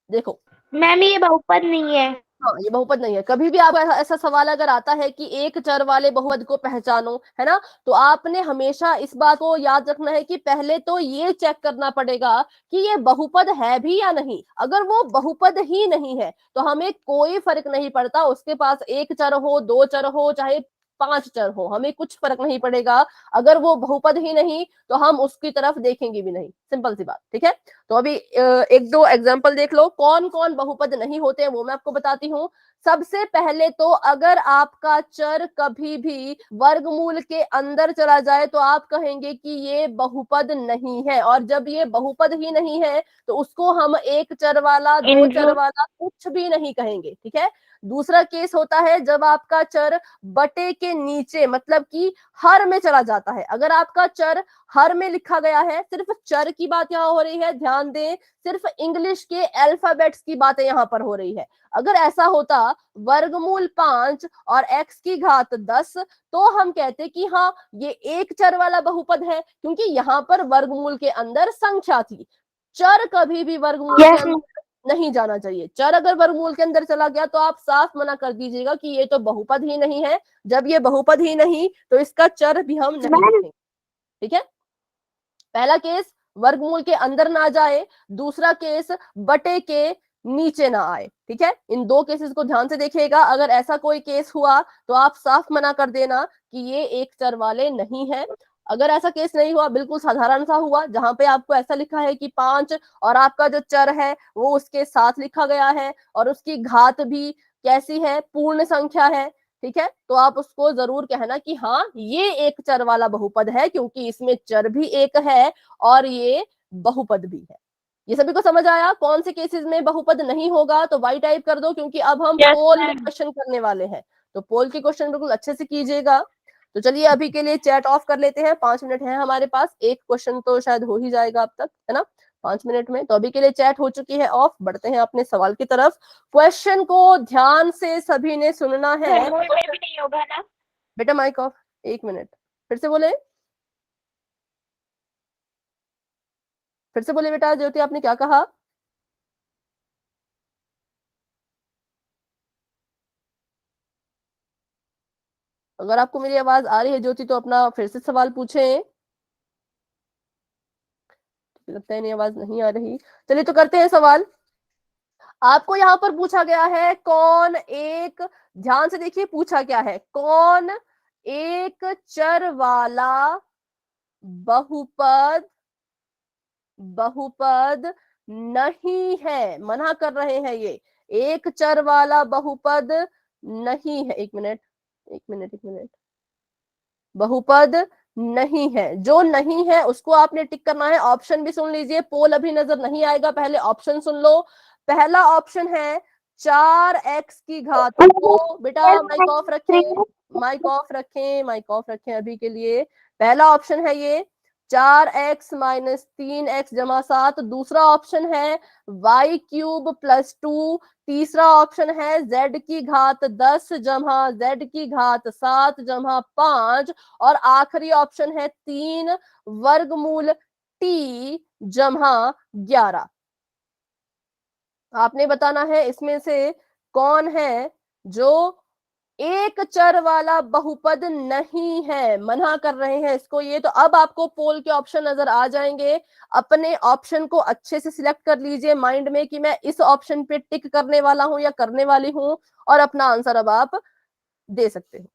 देखो मैम ये बहुपद नहीं है। हाँ, ये बहुपद नहीं है। कभी भी आपको ऐसा सवाल अगर आता है कि एक चर वाले बहुपद को पहचानो, है ना, तो आपने हमेशा इस बात को याद रखना है कि पहले तो ये चेक करना पड़ेगा कि ये बहुपद है भी या नहीं। अगर वो बहुपद ही नहीं है तो हमें कोई फर्क नहीं पड़ता, उसके पास एक चर हो, 2 चर हो, चाहे 5 चर हो, हमें कुछ फर्क नहीं पड़ेगा। अगर वो बहुपद ही नहीं तो हम उसकी तरफ देखेंगे भी नहीं। सिंपल सी बात, ठीक है। तो अभी एक दो एग्जांपल देख लो, कौन कौन बहुपद नहीं होते हैं वो मैं आपको बताती हूँ। सबसे पहले तो अगर आपका चर कभी भी वर्गमूल के अंदर चला जाए तो आप कहेंगे कि ये बहुपद नहीं है, और जब ये बहुपद ही नहीं है तो उसको हम एक चर वाला, दो चर वाला कुछ भी नहीं कहेंगे, ठीक है। दूसरा केस होता है जब आपका चर बटे के नीचे, मतलब कि हर में चला जाता है। अगर आपका चर हर में लिखा गया है, सिर्फ चर की बात यहाँ हो रही है, ध्यान दें, सिर्फ इंग्लिश के अल्फाबेट्स की बातें यहाँ पर हो रही है। अगर ऐसा होता वर्गमूल 5 और x की घात 10, तो हम कहते कि हाँ ये एक चर वाला बहुपद है, क्योंकि यहाँ पर वर्गमूल के अंदर संख्या थी। चर कभी भी वर्गमूल के अंदर नहीं जाना चाहिए। चर अगर वर्गमूल के अंदर चला गया तो आप साफ मना कर दीजिएगा कि ये तो बहुपद ही नहीं है। जब ये बहुपद ही नहीं तो इसका चर भी हम नहीं लिखेंगे, ठीक है। पहला केस वर्गमूल के अंदर ना जाए, दूसरा केस बटे के नीचे ना आए, ठीक है। इन दो केसेस को ध्यान से देखिएगा। अगर ऐसा कोई केस हुआ तो आप साफ मना कर देना कि ये एक चर वाले नहीं है। अगर ऐसा केस नहीं हुआ, बिल्कुल साधारण सा हुआ, जहां पे आपको ऐसा लिखा है कि 5 और आपका जो चर है वो उसके साथ लिखा गया है और उसकी घात भी कैसी है, पूर्ण संख्या है, ठीक है, तो आप उसको जरूर कहना कि हाँ ये एक चर वाला बहुपद है, क्योंकि इसमें चर भी एक है और ये बहुपद भी है। ये सभी को समझ आया कौन से केसेस में बहुपद नहीं होगा? तो वाई टाइप कर दो, क्योंकि अब हम पोल में क्वेश्चन करने वाले हैं। तो पोल के क्वेश्चन बिल्कुल अच्छे से कीजिएगा। तो चलिए अभी के लिए चैट ऑफ कर लेते हैं, 5 मिनट है हमारे पास, एक क्वेश्चन तो शायद हो ही जाएगा अब तक, है ना, 5 मिनट में। तो अभी के लिए चैट हो चुकी है ऑफ, बढ़ते हैं अपने सवाल की तरफ। क्वेश्चन को ध्यान से सभी ने सुनना है। में भी नहीं होगा ना? बेटा माइक ऑफ, 1 मिनट, फिर से बोले, फिर से बोले बेटा। ज्योति आपने क्या कहा? अगर आपको मेरी आवाज आ रही है ज्योति तो अपना फिर से सवाल पूछें। लगता है नहीं, आवाज नहीं आ रही। चलिए तो करते हैं सवाल। आपको यहाँ पर पूछा गया है कौन एक, ध्यान से देखिए पूछा क्या है, कौन एक चर वाला बहुपद नहीं है, मना कर रहे हैं ये, एक चर वाला बहुपद नहीं है। 1 मिनट, 1 मिनट, बहुपद नहीं है। जो नहीं है उसको आपने टिक करना है। ऑप्शन भी सुन लीजिए, पोल अभी नजर नहीं आएगा, पहले ऑप्शन सुन लो। पहला ऑप्शन है 4x की घात 2। बेटा माइक ऑफ रखें, माइक ऑफ रखें, माइक ऑफ रखें अभी के लिए। पहला ऑप्शन है ये 4x माइनस 3x जमा 7। दूसरा ऑप्शन है y³ + 2। तीसरा ऑप्शन है z की घात 10 जमा z की घात 7 जमा 5। और आखिरी ऑप्शन है 3 वर्गमूल t जमा 11। आपने बताना है इसमें से कौन है जो एक चर वाला बहुपद नहीं है, मना कर रहे हैं इसको ये। तो अब आपको पोल के ऑप्शन नजर आ जाएंगे। अपने ऑप्शन को अच्छे से सिलेक्ट कर लीजिए माइंड में कि मैं इस ऑप्शन पे टिक करने वाला हूं या करने वाली हूं, और अपना आंसर अब आप दे सकते हो।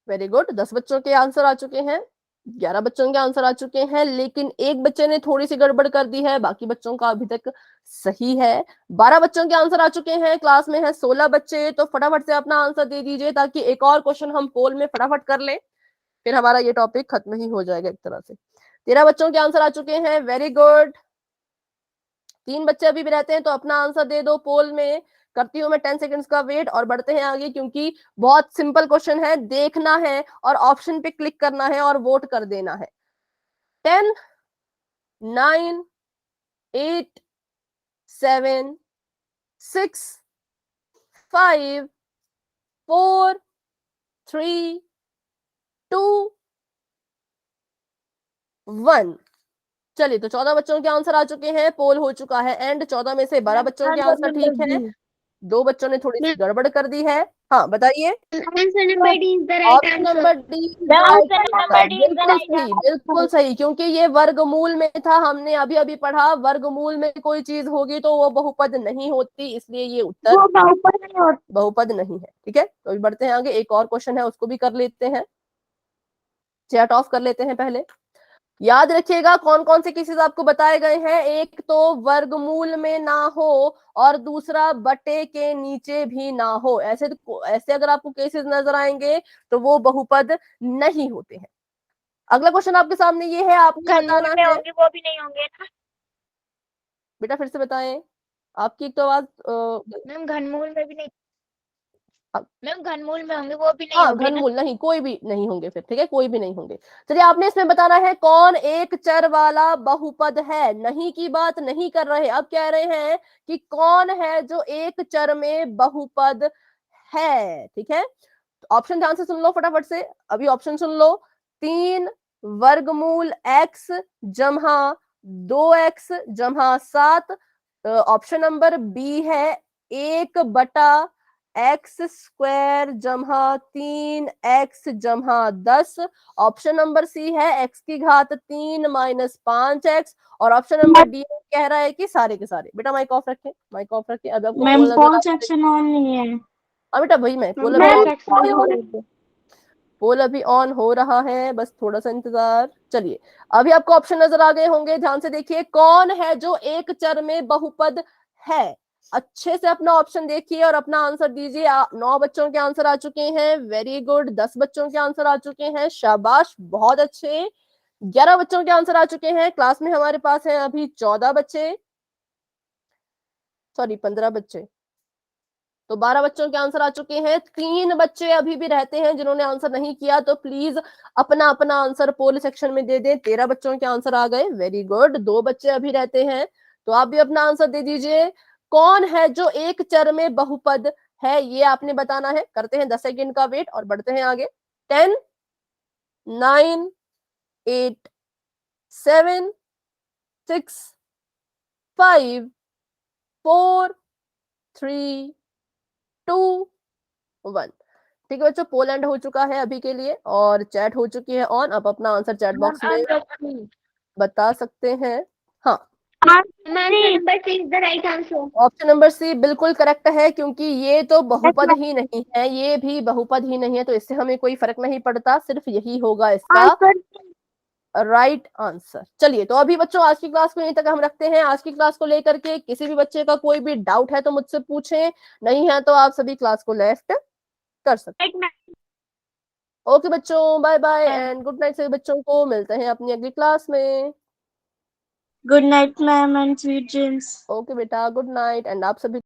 वेरी गुड, 10 बच्चों के आंसर आ चुके हैं, 11 बच्चों के आंसर आ चुके हैं, लेकिन एक बच्चे ने थोड़ी सी गड़बड़ कर दी है, बाकी बच्चों का अभी तक सही है। 12 बच्चों के आंसर आ चुके हैं, क्लास में है 16 बच्चे। तो फटाफट से अपना आंसर दे दीजिए ताकि एक और क्वेश्चन हम पोल में फटाफट कर लें, फिर हमारा ये टॉपिक खत्म ही हो जाएगा एक तरह से। 13 बच्चों के आंसर आ चुके हैं, वेरी गुड। 3 बच्चे अभी भी रहते हैं, तो अपना आंसर दे दो पोल में। करती हूँ मैं 10 सेकंड्स का वेट और बढ़ते हैं आगे, क्योंकि बहुत सिंपल क्वेश्चन है, देखना है और ऑप्शन पे क्लिक करना है और वोट कर देना है। 10 9 8 7 6 5 4 3 2 1। चलिए तो 14 बच्चों के आंसर आ चुके हैं, पोल हो चुका है एंड 14 में से 12 बच्चों के आंसर ठीक है। दो बच्चों ने थोड़ी सी गड़बड़ कर दी है। हाँ बताइए। Answer number D is the right option answer. Number D The answer number D is the बिल्कुल right सही, answer. बिल्कुल सही, क्योंकि ये वर्गमूल में था। हमने अभी अभी पढ़ा वर्गमूल में कोई चीज होगी तो वो बहुपद नहीं होती, इसलिए ये उत्तर वो बहुपद नहीं होता। बहुपद नहीं है। ठीक है, तो अभी बढ़ते हैं आगे। एक और क्वेश्चन है, उसको भी कर लेते हैं, चैट ऑफ कर लेते हैं पहले। याद रखिएगा कौन कौन से केसेस आपको बताए गए हैं। एक तो वर्गमूल में ना हो और दूसरा बटे के नीचे भी ना हो। ऐसे अगर आपको केसेस नजर आएंगे तो वो बहुपद नहीं होते हैं। अगला क्वेश्चन आपके सामने ये है, आपको घनमूल बताना में है। होंगे वो भी नहीं होंगे ना बेटा फिर से बताएं, आपकी एक तो आवाज मैम? घनमूल में भी नहीं अब- मैम, घनमूल में होंगे वो भी नहीं हाँ होंगे ना? घनमूल नहीं, कोई भी नहीं होंगे फिर। ठीक है, कोई भी नहीं होंगे। चलिए आपने इसमें बताना है कौन एक चर वाला बहुपद है। नहीं की बात नहीं कर रहे, अब कह रहे हैं कि कौन है जो एक चर में बहुपद है। ठीक है, ऑप्शन ध्यान से सुन लो फटाफट से। अभी ऑप्शन सुन लो। 3 वर्गमूल x जमा 2x जमा 7। ऑप्शन नंबर बी है 1/x² जमा 3x जमा 10। ऑप्शन नंबर सी है x की घात 3 - 5x। और ऑप्शन नंबर डी कह रहा है कि सारे के सारे। बेटा माइक ऑफ रखें, माइक ऑफ रखें। अब आपको मैम बोलना कौन सेक्शन ऑन नहीं है? हाँ बेटा भाई मैं पोल मैम अभी पोल अभी ऑन हो रहा है, बस थोड़ा सा इंतजार। चलिए अभी आपको ऑप्शन नजर आ गए होंगे, ध्यान से देखिए कौन है जो एक चर में बहुपद है। अच्छे से अपना ऑप्शन देखिए और अपना आंसर दीजिए। 9 बच्चों के आंसर आ चुके हैं, वेरी गुड। 10 बच्चों के आंसर आ चुके हैं, शाबाश, बहुत अच्छे। 11 बच्चों के आंसर आ चुके हैं। क्लास में हमारे पास है अभी 14 बच्चे, सॉरी 15 बच्चे, तो 12 बच्चों के आंसर आ चुके हैं। 3 बच्चे अभी भी रहते हैं जिन्होंने आंसर नहीं किया, तो प्लीज अपना अपना आंसर पोल सेक्शन में दे दें। 13 बच्चों के आंसर आ गए, वेरी गुड। 2 बच्चे अभी रहते हैं, तो आप भी अपना आंसर दे दीजिए। कौन है जो एक चर में बहुपद है, ये आपने बताना है। करते हैं 10 सेकेंड का वेट और बढ़ते हैं आगे। 10 9 8 7 6 5 4 3 2 1। ठीक है बच्चों, पोलैंड हो चुका है अभी के लिए और चैट हो चुकी है ऑन। आप अपना आंसर चैट बॉक्स में बता सकते हैं। हाँ number C is the right answer. Option number C बिल्कुल करेक्ट है, क्योंकि ये तो बहुपद ही नहीं है, ये भी बहुपद ही नहीं है, तो इससे हमें कोई फर्क नहीं पड़ता, सिर्फ यही होगा इसका राइट आंसर। चलिए तो अभी बच्चों आज की क्लास को यहीं तक हम रखते हैं। आज की क्लास को लेकर के किसी भी बच्चे का कोई भी डाउट है तो मुझसे पूछें, नहीं है तो आप सभी क्लास को लेफ्ट कर सकते हैं। ओके बच्चों, bye bye and good night. सभी बच्चों को मिलते हैं अपनी अगली क्लास में। Good night ma'am and sweet dreams. Okay बेटा, गुड नाइट एंड आप सभी